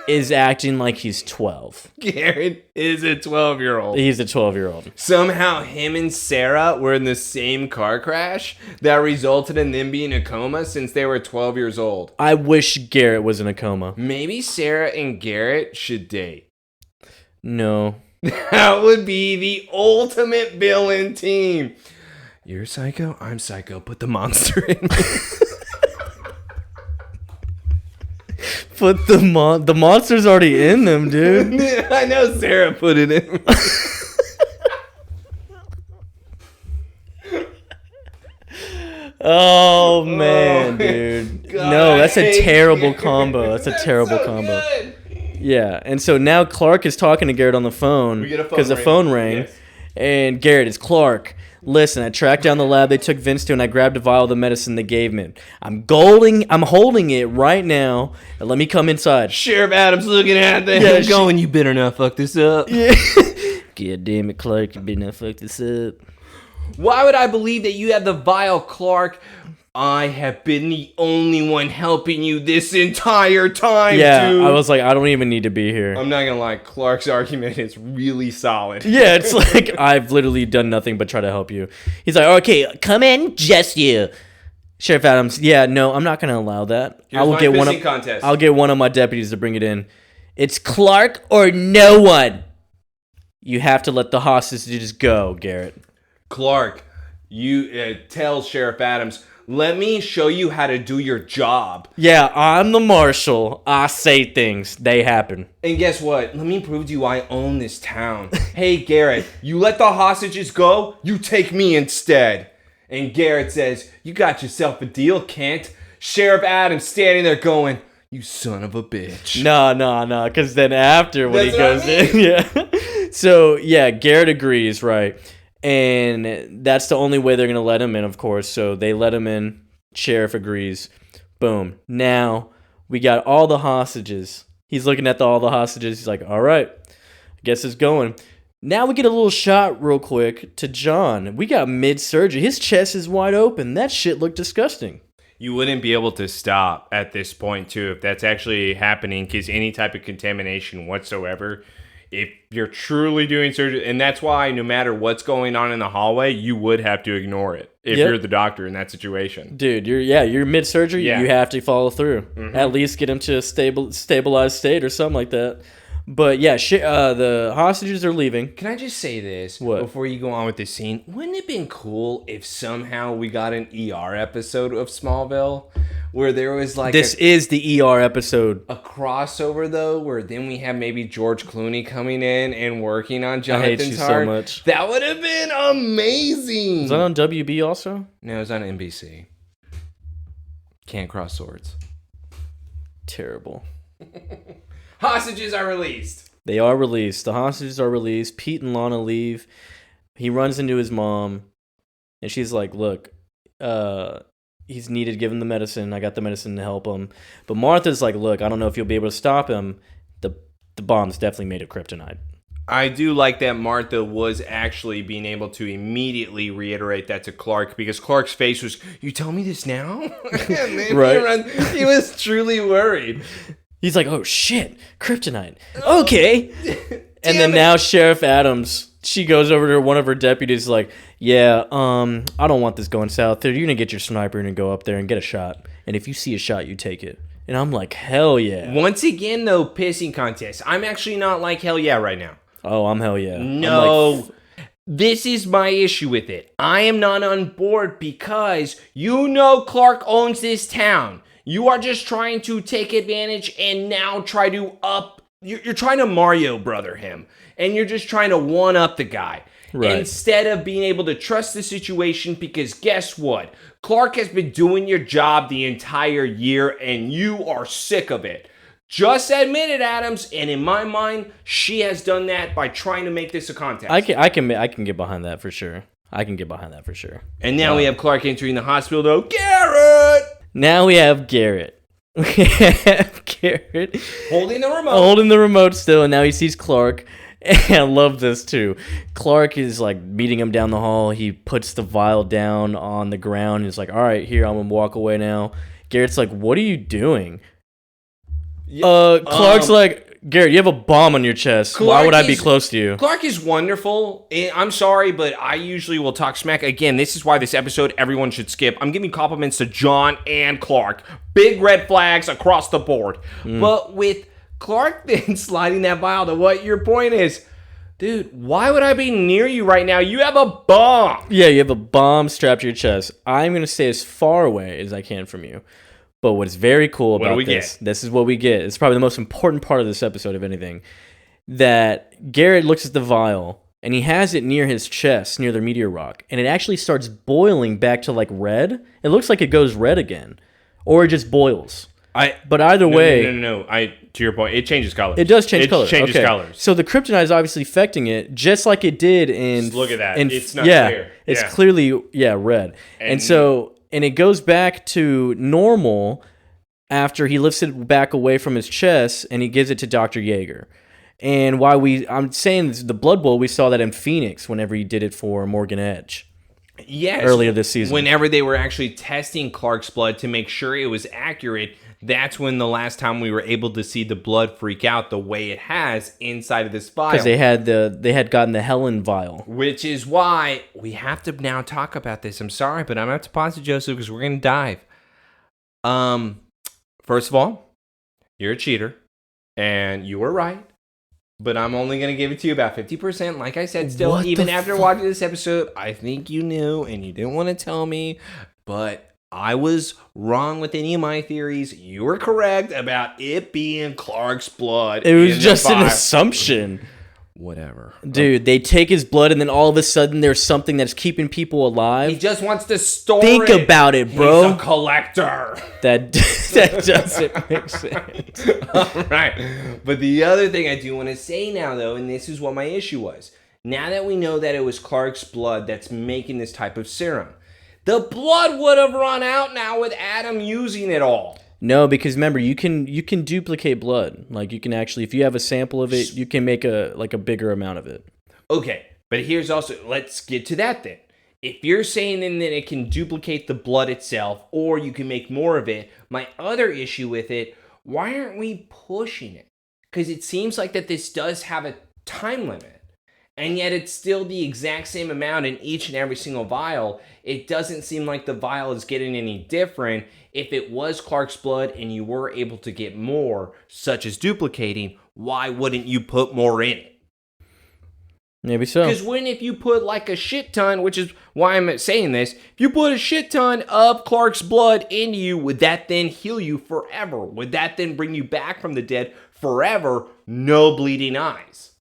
is acting like he's 12. Garrett is a 12-year-old. He's a 12-year-old. Somehow him and Sarah were in the same car crash that resulted in them being in a coma since they were 12 years old. I wish Garrett was in a coma. Maybe Sarah and Garrett should date. No. That would be the ultimate villain team. You're psycho, I'm psycho. Put the monster in me. Put the monster's already in them, dude. I know Sarah put it in. Oh man, dude. God, No, that's I a hate terrible Garrett. combo. That's a terrible so combo. good. Yeah, and so now Clark is talking to Garrett on the phone We get a phone because the ring. phone rang, Yes. and Garrett, it's Clark. Listen, I tracked down the lab they took Vince to, and I grabbed a vial of the medicine they gave me. I'm holding it right now, and let me come inside. Sheriff Adams looking at them Yeah, going, you better not fuck this up. Yeah. God damn it, Clark, you better not fuck this up. Why would I believe that you have the vial, Clark? I have been the only one helping you this entire time, Yeah, dude. I was like, I don't even need to be here. I'm not gonna lie, Clark's argument is really solid. Yeah, it's like, I've literally done nothing but try to help you. He's like, okay, come in, just you. Sheriff Adams, yeah, no, I'm not going to allow that. Here's my pissing contest. I'll get one of my deputies to bring it in. It's Clark or no one. You have to let the hostages go, Garrett. Clark, you tell Sheriff Adams, let me show you how to do your job. Yeah, I'm the marshal. I say things. They happen. And guess what? Let me prove to you I own this town. Hey, Garrett, you let the hostages go, you take me instead. And Garrett says, you got yourself a deal, Kent. Sheriff Adams standing there going, you son of a bitch. No, because then after when he That's goes what I in, yeah. So, yeah, Garrett agrees, right? And that's the only way they're going to let him in, of course. So they let him in. Sheriff agrees. Boom. Now we got all the hostages. He's looking at all the hostages. He's like, all right, I guess it's going. Now we get a little shot real quick to John. We got mid-surgery. His chest is wide open. That shit looked disgusting. You wouldn't be able to stop at this point, too, if that's actually happening, because any type of contamination whatsoever, if you're truly doing surgery, and that's why no matter what's going on in the hallway, you would have to ignore it if Yep. you're the doctor in that situation. Dude, you're mid-surgery. Yeah. You have to follow through. Mhm. At least get him to a stabilized state or something like that. But yeah, the hostages are leaving. Can I just say this What? before you go on with this scene? Wouldn't it have been cool if somehow we got an ER episode of Smallville where there was like This is the ER episode. a crossover though, where then we have maybe George Clooney coming in and working on I hate Jonathan's you so heart? much. That would have been amazing. Is that on WB also? No, it was on NBC. Can't cross swords. Terrible. Hostages are released. They are released. The hostages are released. Pete and Lana leave. He runs into his mom, and she's like, look, he's needed. Give him the medicine. I got the medicine to help him. But Martha's like, look, I don't know if you'll be able to stop him. The bomb's definitely made of kryptonite. I do like that Martha was actually being able to immediately reiterate that to Clark, because Clark's face was, you tell me this now? And then Right. he was truly worried. He's like, oh, shit, kryptonite. Okay. And then Damn it. now Sheriff Adams, she goes over to one of her deputies like, yeah, I don't want this going south. You're going to get your sniper and go up there and get a shot. And if you see a shot, you take it. And I'm like, hell yeah. Once again, though, pissing contest. I'm actually not like hell yeah right now. Oh, I'm hell yeah. I'm No. like, This is my issue with it. I am not on board because you know Clark owns this town. You are just trying to take advantage and now try to you're trying to Mario brother him. And you're just trying to one up the guy. Right. Instead of being able to trust the situation, because guess what? Clark has been doing your job the entire year and you are sick of it. Just admit it, Adams, and in my mind, she has done that by trying to make this a contest. I can get behind that for sure. And now we have Clark entering the hospital, though. Garrett! Now we have Garrett. Holding the remote. Holding the remote still, and now he sees Clark. And I love this, too. Clark is, like, meeting him down the hall. He puts the vial down on the ground. He's like, all right, here, I'm going to walk away now. Garrett's like, what are you doing? Clark's like, Garrett, you have a bomb on your chest. Why would I be close to you? Clark is wonderful. I'm sorry, but I usually will talk smack. Again, this is why this episode everyone should skip. I'm giving compliments to John and Clark. Big red flags across the board. But with Clark then sliding that vial to what your point is, dude, why would I be near you right now? You have a bomb. Yeah, you have a bomb strapped to your chest. I'm going to stay as far away as I can from you. But what's very cool about this is what we get. It's probably the most important part of this episode, if anything, that Garrett looks at the vial, and he has it near his chest, near the meteor rock, and it actually starts boiling back to, like, red. It looks like it goes red again, or it just boils. But either way... No. To your point, it changes colors. It does change colors. It changes colors. So the kryptonite is obviously affecting it, just like it did in... Just look at that. It's not clear. It's clearly, red. And it goes back to normal after he lifts it back away from his chest and he gives it to Dr. Yeager. And I'm saying this, the Blood Bowl, we saw that in Phoenix whenever he did it for Morgan Edge. Yes. Earlier this season. Whenever they were actually testing Clark's blood to make sure it was accurate, that's when the last time we were able to see the blood freak out the way it has inside of this vial. Because they had gotten the Helen vial. Which is why we have to now talk about this. I'm sorry, but I'm going to have to pause it, Joseph, because we're going to dive. First of all, you're a cheater, and you were right. But I'm only going to give it to you about 50%. Like I said, still, even after watching this episode, I think you knew, and you didn't want to tell me, but I was wrong with any of my theories. You were correct about it being Clark's blood. It was just an assumption. Whatever. Dude, they take his blood and then all of a sudden there's something that's keeping people alive. He just wants to store Think it. about it, bro. He's a collector. That doesn't make sense. All right. But the other thing I do want to say now, though, and this is what my issue was. Now that we know that it was Clark's blood that's making this type of serum, the blood would have run out now with Adam using it all. No, because remember, you can duplicate blood. Like, you can actually, if you have a sample of it, you can make a bigger amount of it. Okay, but here's also, let's get to that then. If you're saying then that it can duplicate the blood itself, or you can make more of it, my other issue with it, why aren't we pushing it? Because it seems like that this does have a time limit. And yet it's still the exact same amount in each and every single vial. It doesn't seem like the vial is getting any different. If it was Clark's blood and you were able to get more, such as duplicating, why wouldn't you put more in it? Maybe so. Because if you put like a shit ton, which is why I'm saying this, if you put a shit ton of Clark's blood into you, would that then heal you forever? Would that then bring you back from the dead forever? No bleeding eyes.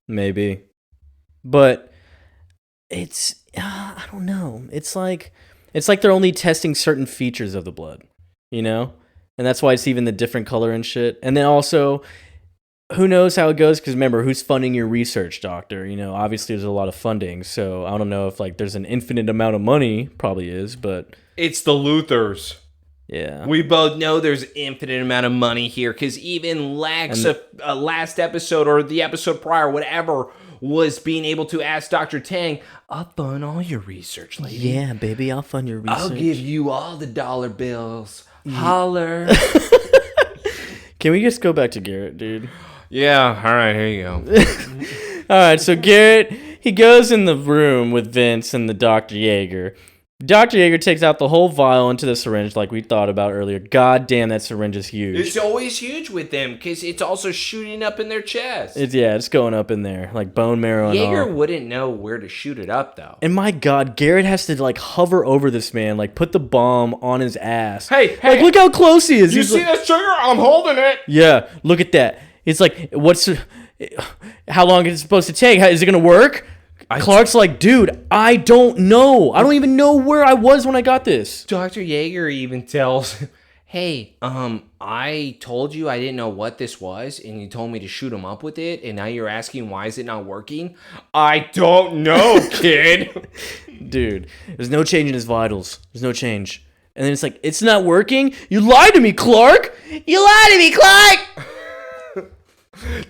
Maybe. But it's, I don't know. It's like they're only testing certain features of the blood, you know? And that's why it's even the different color and shit. And then also, who knows how it goes? Because remember, who's funding your research, doctor? You know, obviously there's a lot of funding. So I don't know if like there's an infinite amount of money. Probably is, but... It's the Luthers. Yeah. We both know there's an infinite amount of money here. Because even Lex, last episode or the episode prior, whatever... was being able to ask Dr. Tang, I'll fund all your research, lady. Yeah, baby, I'll fund your research. I'll give you all the dollar bills. Holler. Can we just go back to Garrett, dude? Yeah, all right, here you go. All right, so Garrett, he goes in the room with Vince and the Dr. Yeager, Dr. Yeager takes out the whole vial into the syringe like we thought about earlier. God damn, that syringe is huge. It's always huge with them because it's also shooting up in their chest. It's going up in there, like bone marrow and Yeager all. wouldn't know where to shoot it up, though. And my God, Garrett has to like hover over this man, like put the bomb on his ass. Hey, like look how close he is. You He's see like, this trigger? I'm holding it. yeah, look at that. It's like, how long is it supposed to take? Is it gonna work? Clark's like, dude, I don't know. I don't even know where I was when I got this. Dr. Yeager even tells, hey, I told you I didn't know what this was, and you told me to shoot him up with it, and now you're asking why is it not working? I don't know, kid. Dude, there's no change in his vitals. There's no change. And then it's like, it's not working? You lied to me, Clark! You lied to me, Clark!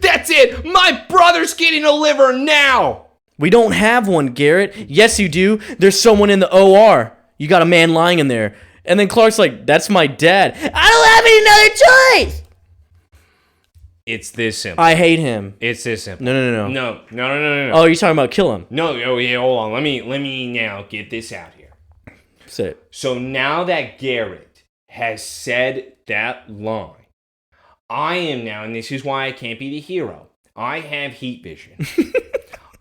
That's it. My brother's getting a liver now. We don't have one, Garrett. Yes, you do. There's someone in the OR. You got a man lying in there. And then Clark's like, that's my dad. I don't have any other choice. It's this simple. I hate him. It's this simple. No. No. Oh, you're talking about kill him. No, yeah, hold on. Let me now get this out here. Say it. So now that Garrett has said that line, I am now, and this is why I can't be the hero. I have heat vision.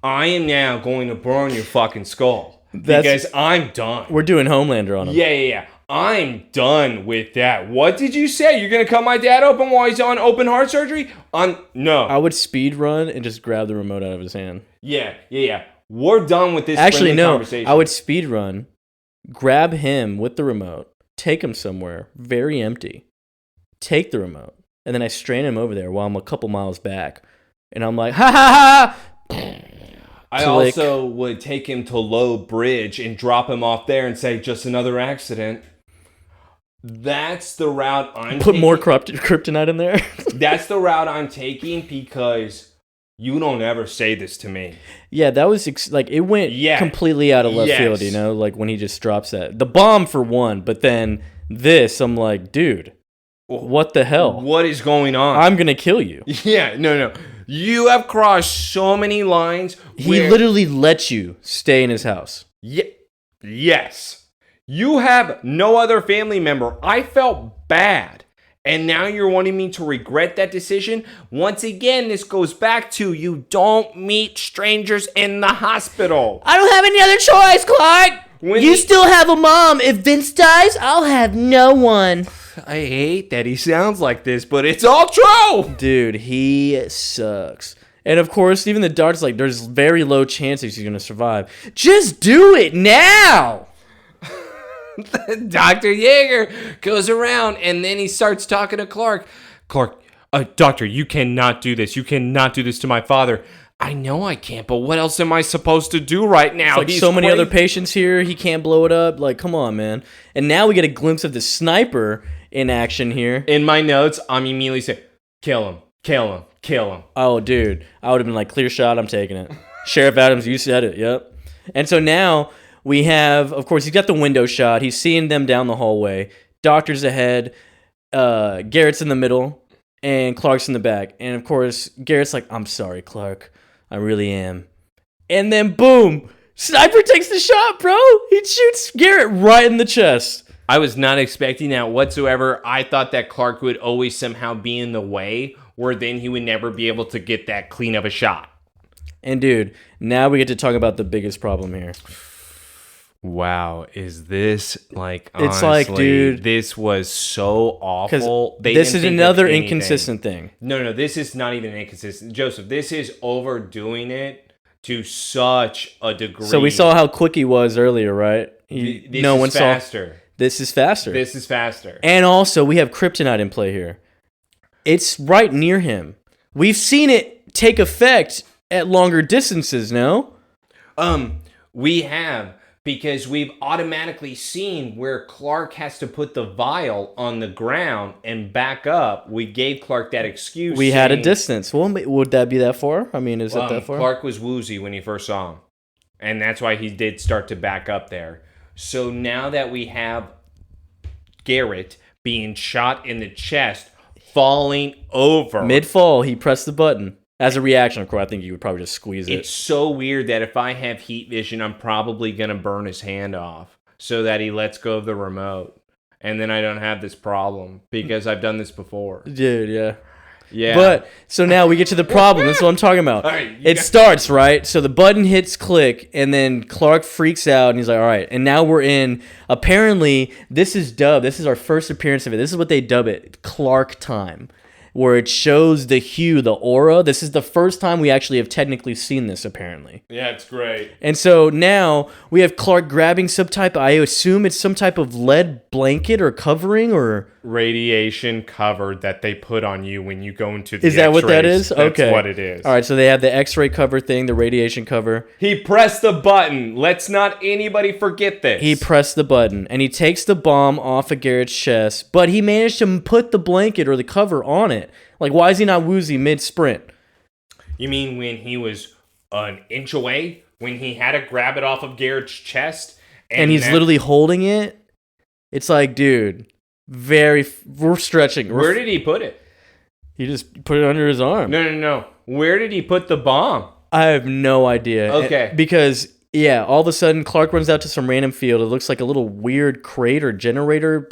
I am now going to burn your fucking skull because I'm done. We're doing Homelander on him. Yeah. I'm done with that. What did you say? You're gonna cut my dad open while he's on open heart surgery? No. I would speed run and just grab the remote out of his hand. Yeah. We're done with this. Actually, no. Conversation. I would speed run, grab him with the remote, take him somewhere very empty, take the remote, and then I strain him over there while I'm a couple miles back, and I'm like, ha ha ha. I also would take him to Low Bridge and drop him off there and say, just another accident. That's the route I'm taking. Put more kryptonite in there? That's the route I'm taking because you don't ever say this to me. Yeah, that was, it went completely out of left field, you know? Like, when he just drops that. The bomb, for one, but then this, I'm like, dude, what the hell? What is going on? I'm going to kill you. Yeah, no. You have crossed so many lines. He literally let you stay in his house. Yes. You have no other family member. I felt bad. And now you're wanting me to regret that decision? Once again, this goes back to you don't meet strangers in the hospital. I don't have any other choice, Clark. You still have a mom. If Vince dies, I'll have no one. I hate that he sounds like this, but it's all true. Dude, he sucks. And of course, even the doctor's like, there's very low chances he's going to survive. Just do it now. Dr. Yeager goes around and then he starts talking to Clark. Clark, doctor, you cannot do this. You cannot do this to my father. I know I can't, but what else am I supposed to do right now? It's like so many other patients here. He can't blow it up. Like, come on, man. And now we get a glimpse of the sniper in action here. In my notes, I'm immediately saying, kill him. Oh, dude. I would have been like, clear shot, I'm taking it. Sheriff Adams, you said it, yep. And so now we have, of course, he's got the window shot. He's seeing them down the hallway. Doctor's ahead. Garrett's in the middle. And Clark's in the back. And, of course, Garrett's like, I'm sorry, Clark. I really am. And then, boom. Sniper takes the shot, bro. He shoots Garrett right in the chest. I was not expecting that whatsoever. I thought that Clark would always somehow be in the way, where then he would never be able to get that clean of a shot. And dude, now we get to talk about the biggest problem here. Wow, is this like, it's honestly, like, dude, this was so awful. This is another inconsistent thing. No, this is not even inconsistent. Joseph, this is overdoing it to such a degree. So we saw how quick he was earlier, right? This is faster. And also, we have kryptonite in play here. It's right near him. We've seen it take effect at longer distances, no? We have, because we've automatically seen where Clark has to put the vial on the ground and back up. We gave Clark that excuse. We had a distance. Well, would that be that far? I mean, is it that far? Clark was woozy when he first saw him. And that's why he did start to back up there. So now that we have Garrett being shot in the chest, falling over. Mid-fall, he pressed the button. As a reaction, of course, I think you would probably just squeeze it. It's so weird that if I have heat vision, I'm probably going to burn his hand off. so that he lets go of the remote. And then I don't have this problem because I've done this before. Dude, yeah. Yeah. But so now we get to the problem. This is what I'm talking about. All right, It starts, right? So the button hits click, and then Clark freaks out, and he's like, all right. And now we're in, apparently, this is dubbed. This is our first appearance of it. This is what they dub it, Clark time, where it shows the hue, the aura. This is the first time we actually have technically seen this, apparently. Yeah, it's great. And so now we have Clark grabbing some type, I assume it's some type of lead blanket or covering or... Radiation cover that they put on you when you go into the Is that what that X-rays. is? Okay. That's what it is. All right, so they have the X-ray cover thing, the radiation cover. He pressed the button. Let's not anybody forget this. He pressed the button, and he takes the bomb off of Garrett's chest, but he managed to put the blanket or the cover on it. Like, why is he not woozy mid-sprint? You mean when he was an inch away? When he had to grab it off of Garrett's chest? And he's literally holding it? It's like, dude, we're stretching. Where did he put it? He just put it under his arm. No. Where did he put the bomb? I have no idea. Okay. Because, yeah, all of a sudden, Clark runs out to some random field. It looks like a little weird crate or generator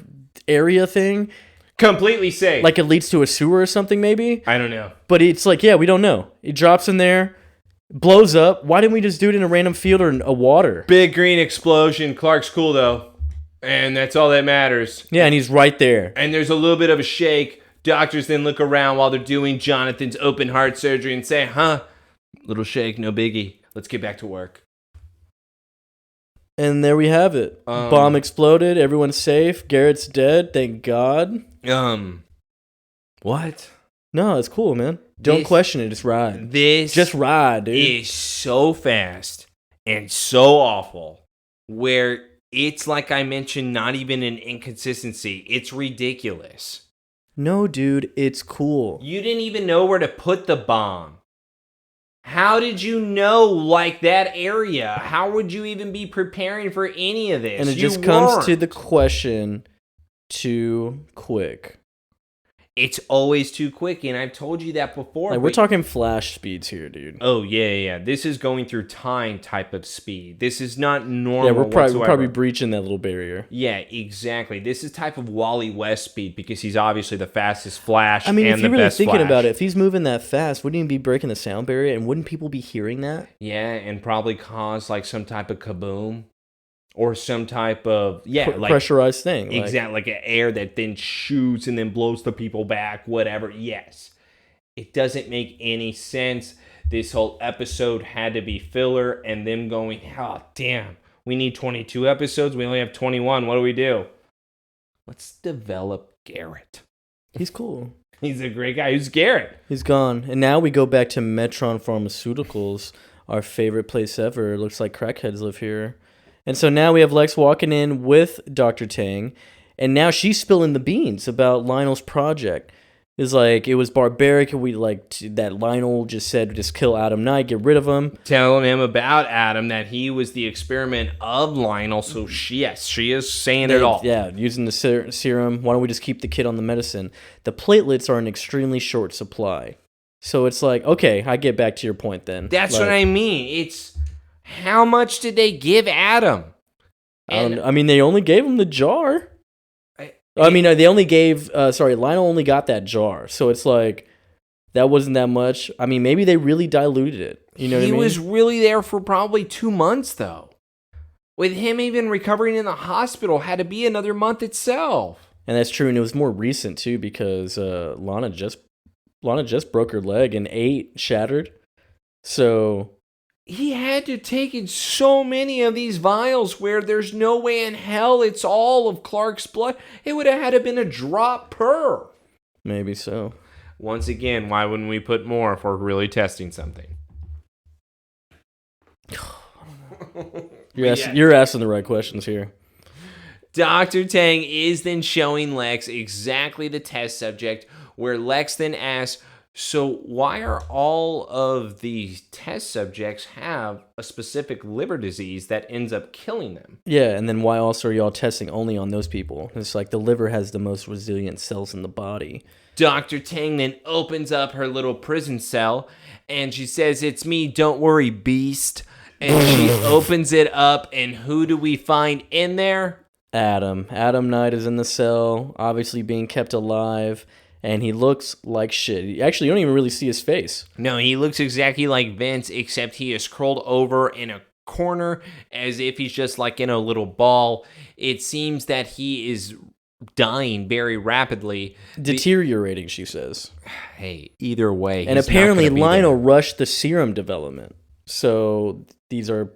area thing. Completely safe. Like it leads to a sewer or something, maybe? I don't know. But it's like, yeah, we don't know. He drops in there, blows up. Why didn't we just do it in a random field or in a water? Big green explosion. Clark's cool, though. And that's all that matters. Yeah, and he's right there. And there's a little bit of a shake. Doctors then look around while they're doing Jonathan's open heart surgery and say, little shake, no biggie. Let's get back to work. And there we have it. Bomb exploded. Everyone's safe. Garrett's dead. Thank God. What? No, it's cool, man. Don't question it. Just ride. Just ride, dude. Is so fast and so awful where it's like I mentioned, not even an inconsistency. It's ridiculous. No, dude, it's cool. You didn't even know where to put the bomb. How did you know, like, that area? How would you even be preparing for any of this? And it just comes to the question, too quick. It's always too quick, and I've told you that before. Like, we're talking flash speeds here, dude. Oh, yeah. This is going through time type of speed. This is not normal. Yeah, we're probably breaching that little barrier. Yeah, exactly. This is type of Wally West speed because he's obviously the fastest Flash. I mean, and if you're the really best thinking Flash. about it, if he's moving that fast, wouldn't he be breaking the sound barrier? And wouldn't people be hearing that? Yeah, and probably cause like some type of kaboom. Or some type of, like pressurized thing. Exactly, like an air that then shoots and then blows the people back, whatever. Yes. It doesn't make any sense. This whole episode had to be filler and them going, oh, damn, we need 22 episodes. We only have 21. What do we do? Let's develop Garrett. He's cool. He's a great guy. Who's Garrett? He's gone. And now we go back to Metron Pharmaceuticals, our favorite place ever. It looks like crackheads live here. And so now we have Lex walking in with Dr. Tang, and now she's spilling the beans about Lionel's project. It's like, it was barbaric, and that Lionel just said, just kill Adam Knight, get rid of him. Telling him about Adam, that he was the experiment of Lionel, so she is saying it all. Yeah, using the serum, why don't we just keep the kid on the medicine? The platelets are in extremely short supply. So it's like, okay, I get back to your point then. That's what I mean. It's... How much did they give Adam? I mean, they only gave him the jar. They only gave... Lionel only got that jar. So it's like, that wasn't that much. I mean, maybe they really diluted it. You know what I mean? He was really there for probably 2 months, though. With him even recovering in the hospital, had to be another month itself. And that's true, and it was more recent, too, because Lana just broke her leg and 8 shattered. So... He had to take in so many of these vials where there's no way in hell it's all of Clark's blood. It would have had to been a drop per. Maybe so. Once again, why wouldn't we put more if we're really testing something? You're asking the right questions here. Dr. Tang is then showing Lex exactly the test subject, where Lex then asks, so why are all of the test subjects have a specific liver disease that ends up killing them? Yeah, and then why also are y'all testing only on those people? It's like the liver has the most resilient cells in the body. Dr. Tang then opens up her little prison cell, and she says, it's me, don't worry, beast. And she opens it up, and who do we find in there? Adam Knight is in the cell, obviously being kept alive, and he looks like shit. Actually, you don't even really see his face. No, he looks exactly like Vince, except he is curled over in a corner as if he's just like in a little ball. It seems that he is dying very rapidly. Deteriorating, she says. Hey, either way. And apparently Lionel rushed the serum development. So these are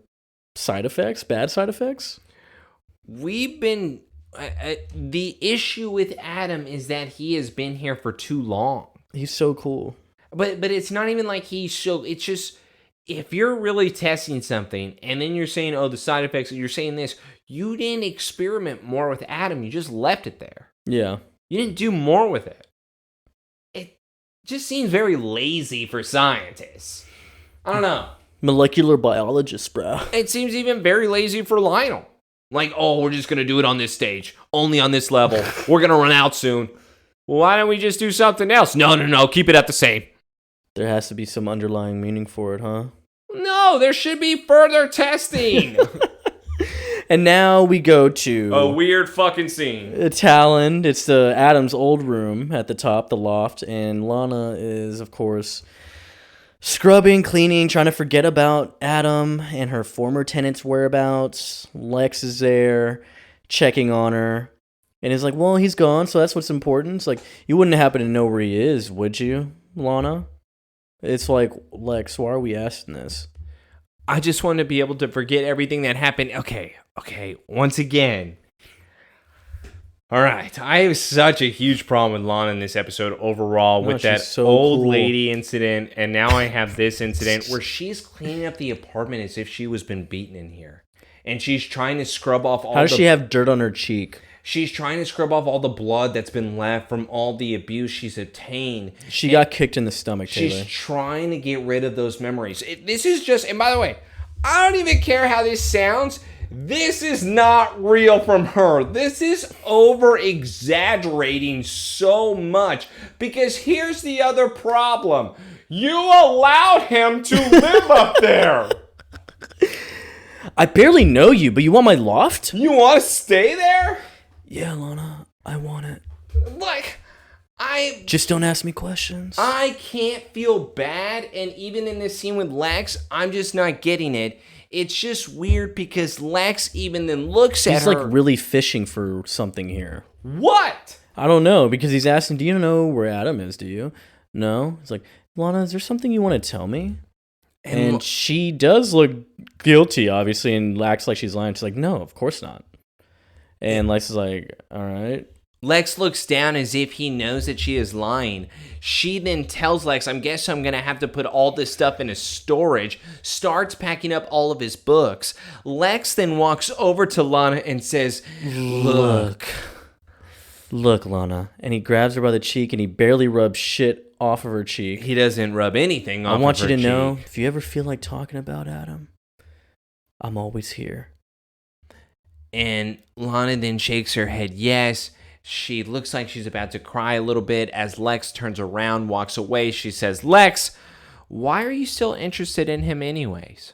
side effects, bad side effects? We've been... the issue with Adam is that he has been here for too long. He's so cool. But it's not even like he's so... It's just... If you're really testing something and then you're saying, oh, the side effects, you're saying this, you didn't experiment more with Adam. You just left it there. Yeah. You didn't do more with it. It just seems very lazy for scientists. I don't know. Molecular biologist, bro. It seems even very lazy for Lionel. Like, oh, we're just going to do it on this stage. Only on this level. We're going to run out soon. Well, why don't we just do something else? No. Keep it at the same. There has to be some underlying meaning for it, huh? No, there should be further testing. And now we go to a weird fucking scene. Talon. It's the Adam's old room at the top, the loft, and Lana is, of course, scrubbing, cleaning, trying to forget about Adam and her former tenant's whereabouts. Lex is there, checking on her, and is like, well, he's gone, so that's what's important. It's like, you wouldn't happen to know where he is, would you, Lana? It's like, Lex, why are we asking this? I just want to be able to forget everything that happened. Okay, once again. All right, I have such a huge problem with Lana in this episode overall with that so old cool. lady incident, and now I have this incident where she's cleaning up the apartment as if she was been beaten in here. And she's trying to scrub off all How does she have dirt on her cheek? She's trying to scrub off all the blood that's been left from all the abuse she's obtained. She got kicked in the stomach, Taylor. She's trying to get rid of those memories. This is just, and by the way, I don't even care how this sounds. This is not real from her. This is over-exaggerating so much. Because here's the other problem. You allowed him to live up there. I barely know you, but you want my loft? You want to stay there? Yeah, Lana, I want it. Like, Just don't ask me questions. I can't feel bad, and even in this scene with Lex, I'm just not getting it. It's just weird because Lex even then looks at her. He's like really fishing for something here. What? I don't know, because he's asking, do you know where Adam is, do you? No? He's like, Lana, is there something you want to tell me? And she does look guilty, obviously, and acts like she's lying. She's like, no, of course not. And Lex is like, all right. Lex looks down as if he knows that she is lying. She then tells Lex, I guess I'm going to have to put all this stuff in a storage, starts packing up all of his books. Lex then walks over to Lana and says, Look, Lana. And he grabs her by the cheek and he barely rubs shit off of her cheek. He doesn't rub anything off of her cheek. I want you to know, if you ever feel like talking about Adam, I'm always here. And Lana then shakes her head yes. She looks like she's about to cry a little bit. As Lex turns around, walks away, she says, Lex, why are you still interested in him anyways?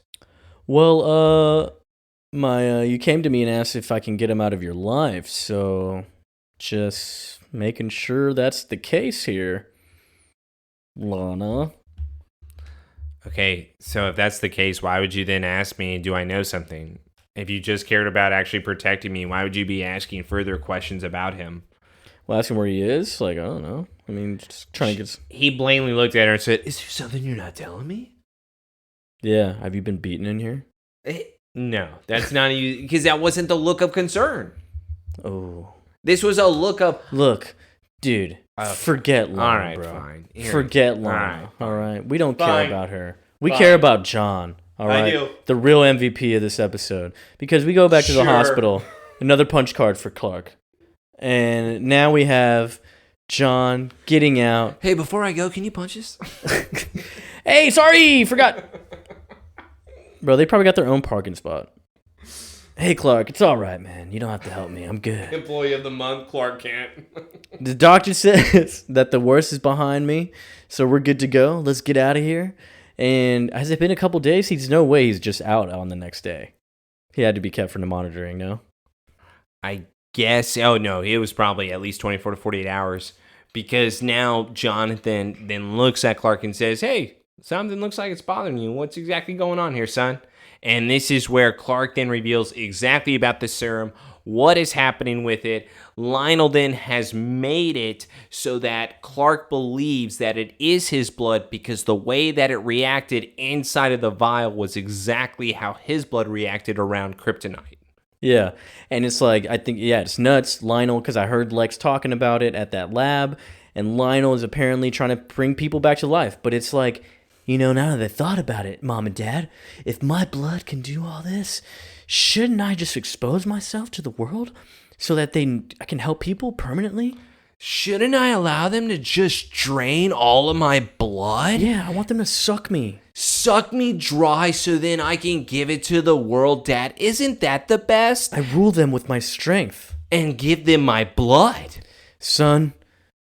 Well, you came to me and asked if I can get him out of your life, so just making sure that's the case here, Lana. Okay, so if that's the case, why would you then ask me, do I know something? If you just cared about actually protecting me, why would you be asking further questions about him? Well, asking where he is? Like, I don't know. I mean, just trying to get... He blatantly looked at her and said, is there something you're not telling me? Yeah, have you been beaten in here? No, that's not you, because that wasn't the look of concern. Oh. This was a look of... Look, dude, forget Lana, all right, bro. fine. Forget Lana, all right? We don't care about her. We Fine. care about John. All right, I do. The real MVP of this episode, because we go back to the hospital. Another punch card for Clark, and now we have John getting out. Hey, before I go, can you punch us? Hey, sorry, forgot. Bro, they probably got their own parking spot. Hey, Clark, it's all right, man. You don't have to help me. I'm good. Employee of the month, Clark Kent. The doctor says that the worst is behind me, so we're good to go. Let's get out of here. And has it been a couple days? He's no way he's just out on the next day. He had to be kept from the monitoring, no? I guess. Oh, no. It was probably at least 24 to 48 hours. Because now Jonathan then looks at Clark and says, hey, something looks like it's bothering you. What's exactly going on here, son? And this is where Clark then reveals exactly about the serum, what is happening with it. Lionel then has made it so that Clark believes that it is his blood because the way that it reacted inside of the vial was exactly how his blood reacted around kryptonite. Yeah, and it's like, I think, yeah, it's nuts. Lionel, because I heard Lex talking about it at that lab, and Lionel is apparently trying to bring people back to life. But it's like, now that I thought about it, Mom and Dad, if my blood can do all this, shouldn't I just expose myself to the world so that I can help people permanently? Shouldn't I allow them to just drain all of my blood? Yeah, I want them to suck me. Suck me dry so then I can give it to the world, Dad. Isn't that the best? I rule them with my strength. And give them my blood. Son,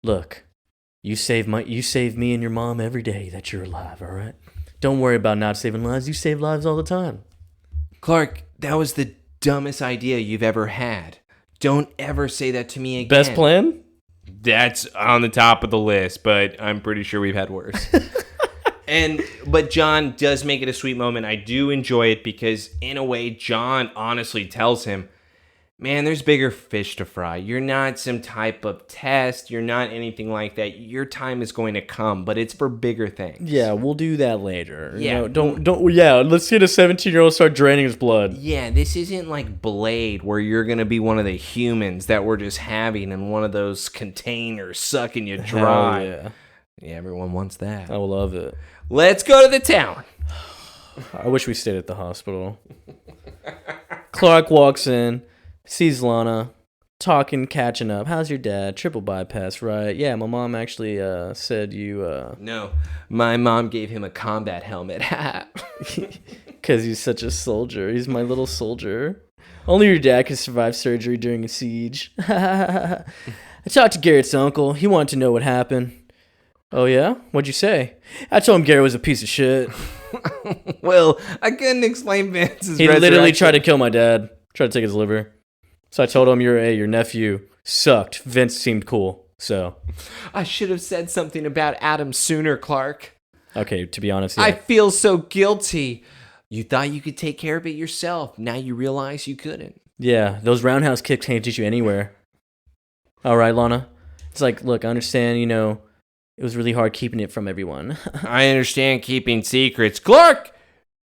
look, you save me and your mom every day that you're alive, all right? Don't worry about not saving lives. You save lives all the time. Clark, that was the dumbest idea you've ever had. Don't ever say that to me again. Best plan? That's on the top of the list, but I'm pretty sure we've had worse. But John does make it a sweet moment. I do enjoy it because, in a way, John honestly tells him, man, there's bigger fish to fry. You're not some type of test. You're not anything like that. Your time is going to come, but it's for bigger things. Yeah, we'll do that later. Yeah. Let's get a 17-year-old start draining his blood. Yeah, this isn't like Blade where you're going to be one of the humans that we're just having in one of those containers sucking you dry. Hell yeah. Yeah, everyone wants that. I love it. Let's go to the town. I wish we stayed at the hospital. Clark walks in, sees Lana, talking, catching up. How's your dad? Triple bypass, right? Yeah, my mom actually said you... No, my mom gave him a combat helmet. Because he's such a soldier. He's my little soldier. Only your dad could survive surgery during a siege. I talked to Garrett's uncle. He wanted to know what happened. Oh, yeah? What'd you say? I told him Garrett was a piece of shit. Well, I couldn't explain Vince's He literally tried to kill my dad. Tried to take his liver. So I told him, your nephew sucked. Vince seemed cool, so. I should have said something about Adam sooner, Clark. Okay, to be honest, yeah. I feel so guilty. You thought you could take care of it yourself. Now you realize you couldn't. Yeah, those roundhouse kicks can't get you anywhere. All right, Lana. It's like, look, I understand, it was really hard keeping it from everyone. I understand keeping secrets. Clark,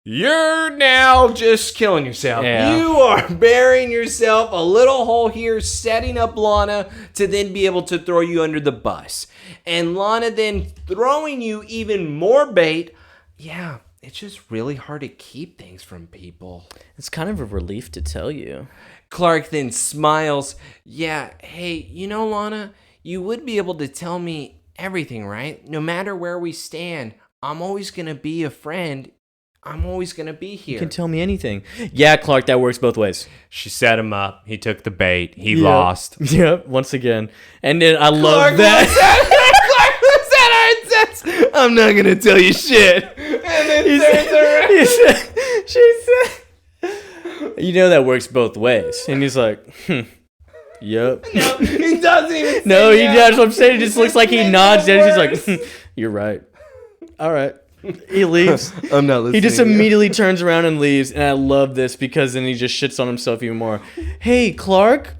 you're now just killing yourself. Yeah. You are burying yourself a little hole here, setting up Lana to then be able to throw you under the bus. And Lana then throwing you even more bait. Yeah, it's just really hard to keep things from people. It's kind of a relief to tell you. Clark then smiles. Yeah, hey, Lana, you would be able to tell me everything, right? No matter where we stand, I'm always going to be a friend. I'm always going to be here. You can tell me anything. Yeah, Clark, that works both ways. She set him up. He took the bait. He lost. Yep, once again. And then I love that. Clark, what's that? I'm not going to tell you shit. And then turns around. She said, that works both ways. And he's like, Yep. No, he doesn't even No, he does. That's what I'm saying. It just looks like he nods and he's like, you're right. All right. He leaves. I'm not listening. He just immediately turns around and leaves. And I love this because then he just shits on himself even more. Hey, Clark.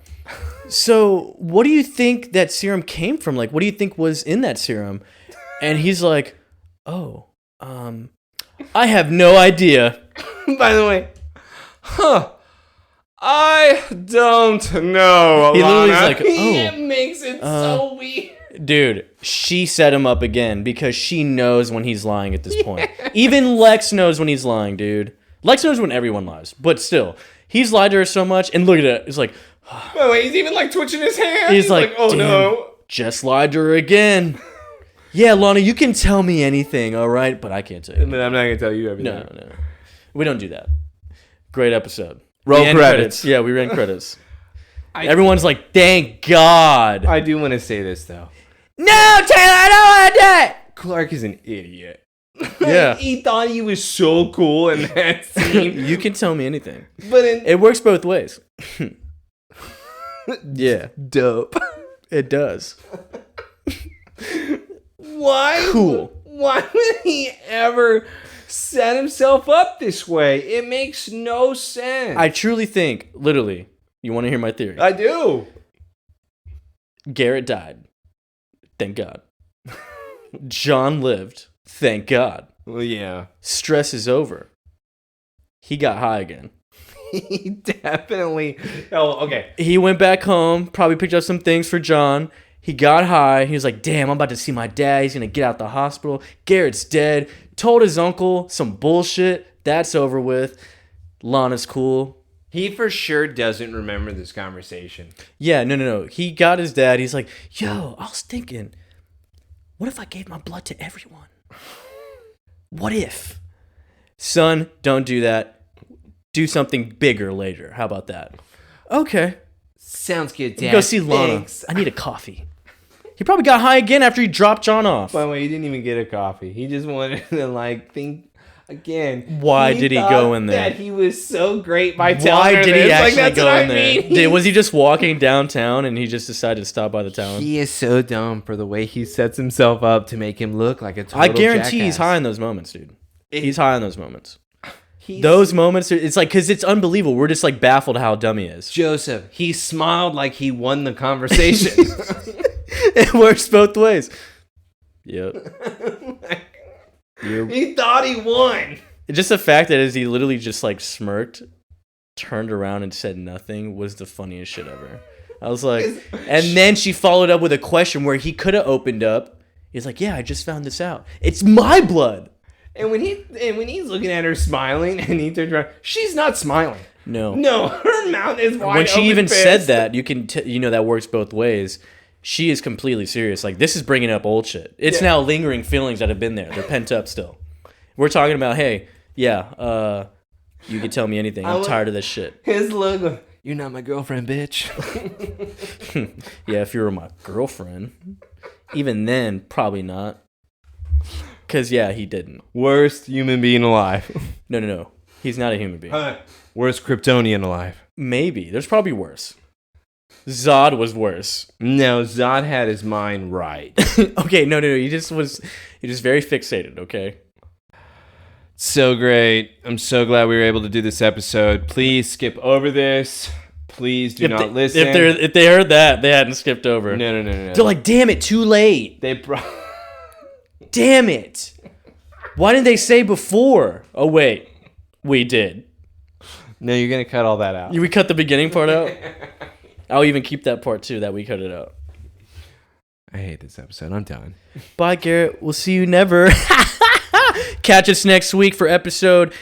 So what do you think that serum came from? Like, what do you think was in that serum? And he's like, oh, I have no idea. By the way, I don't know. He literally is like, oh. It makes it so weird. Dude, she set him up again because she knows when he's lying at this point. Even Lex knows when he's lying, dude. Lex knows when everyone lies, but still, he's lied to her so much. And look at it. It's like, by the way, he's even like twitching his hand. He's like, oh damn, no. Just lied to her again. Yeah, Lana, you can tell me anything, all right? But I can't tell you. But I'm not going to tell you everything. No. We don't do that. Great episode. Roll credits. Yeah, we ran credits. Everyone's like, thank God. I do want to say this, though. No, Taylor, I don't want to do it. Clark is an idiot. Yeah. He thought he was so cool in that scene. You can tell me anything. But It works both ways. Yeah, dope. it does. Why? Cool. Why would he ever set himself up this way? It makes no sense. I truly think, literally, you want to hear my theory? I do. Garrett died. Thank God. John lived. Thank God. Well, yeah. Stress is over. He got high again. He definitely. Oh, okay. He went back home, probably picked up some things for John. He got high. He was like, damn, I'm about to see my dad. He's going to get out the hospital. Garrett's dead. Told his uncle some bullshit. That's over with. Lana's cool. He for sure doesn't remember this conversation. Yeah, no. He got his dad. He's like, yo, I was thinking, what if I gave my blood to everyone? What if? Son, don't do that. Do something bigger later. How about that? Okay. Sounds good, Dad. Go see Lana. Thanks. I need a coffee. He probably got high again after he dropped John off. By the way, he didn't even get a coffee. He just wanted to think again. Why did he go in there? That he was so great by telling Why her did this. he actually that's go what in I there? mean. Was he just walking downtown and he just decided to stop by the town? He is so dumb for the way he sets himself up to make him look like a total I guarantee jackass. he's high in those moments, dude. He's high in those moments. He's- Those moments, it's like, because it's unbelievable. We're just like baffled how dumb he is. Joseph, he smiled like he won the conversation. It works both ways. Yep. He thought he won. Just the fact that as he literally just like smirked, turned around and said nothing was the funniest shit ever. I was like, and then she followed up with a question where he could have opened up. He's like, yeah, I just found this out. It's my blood. And when he's looking at her smiling and he turns around, she's not smiling. No. Her mouth is wide When she open even fist. said that, you can, that works both ways. She is completely serious. Like, this is bringing up old shit. It's now lingering feelings that have been there. They're pent up still. We're talking about, hey, yeah, you can tell me anything. I'm tired of this shit. His look, you're not my girlfriend, bitch. Yeah, if you were my girlfriend. Even then, probably not. Because, yeah, he didn't. Worst human being alive. No. He's not a human being. Worst Kryptonian alive. Maybe. There's probably worse. Zod was worse. No, Zod had his mind right. Okay, no. He just very fixated, okay? So great. I'm so glad we were able to do this episode. Please skip over this. Please do not listen. If they heard that, they hadn't skipped over. No. They're like, damn it, too late. Damn it. Why didn't they say before? Oh, wait. We did. No, you're going to cut all that out. We cut the beginning part out? I'll even keep that part, too, that we cut it out. I hate this episode. I'm done. Bye, Garrett. We'll see you never. Catch us next week for episode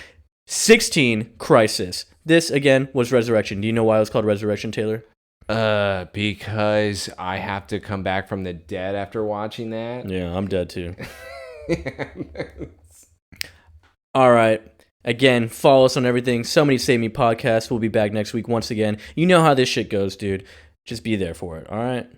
16, Crisis. This, again, was Resurrection. Do you know why it was called Resurrection, Taylor? Because I have to come back from the dead after watching that. Yeah, I'm dead, too. All right. Again, follow us on everything. Somebody Save Me podcast. We'll be back next week once again. You know how this shit goes, dude. Just be there for it, all right?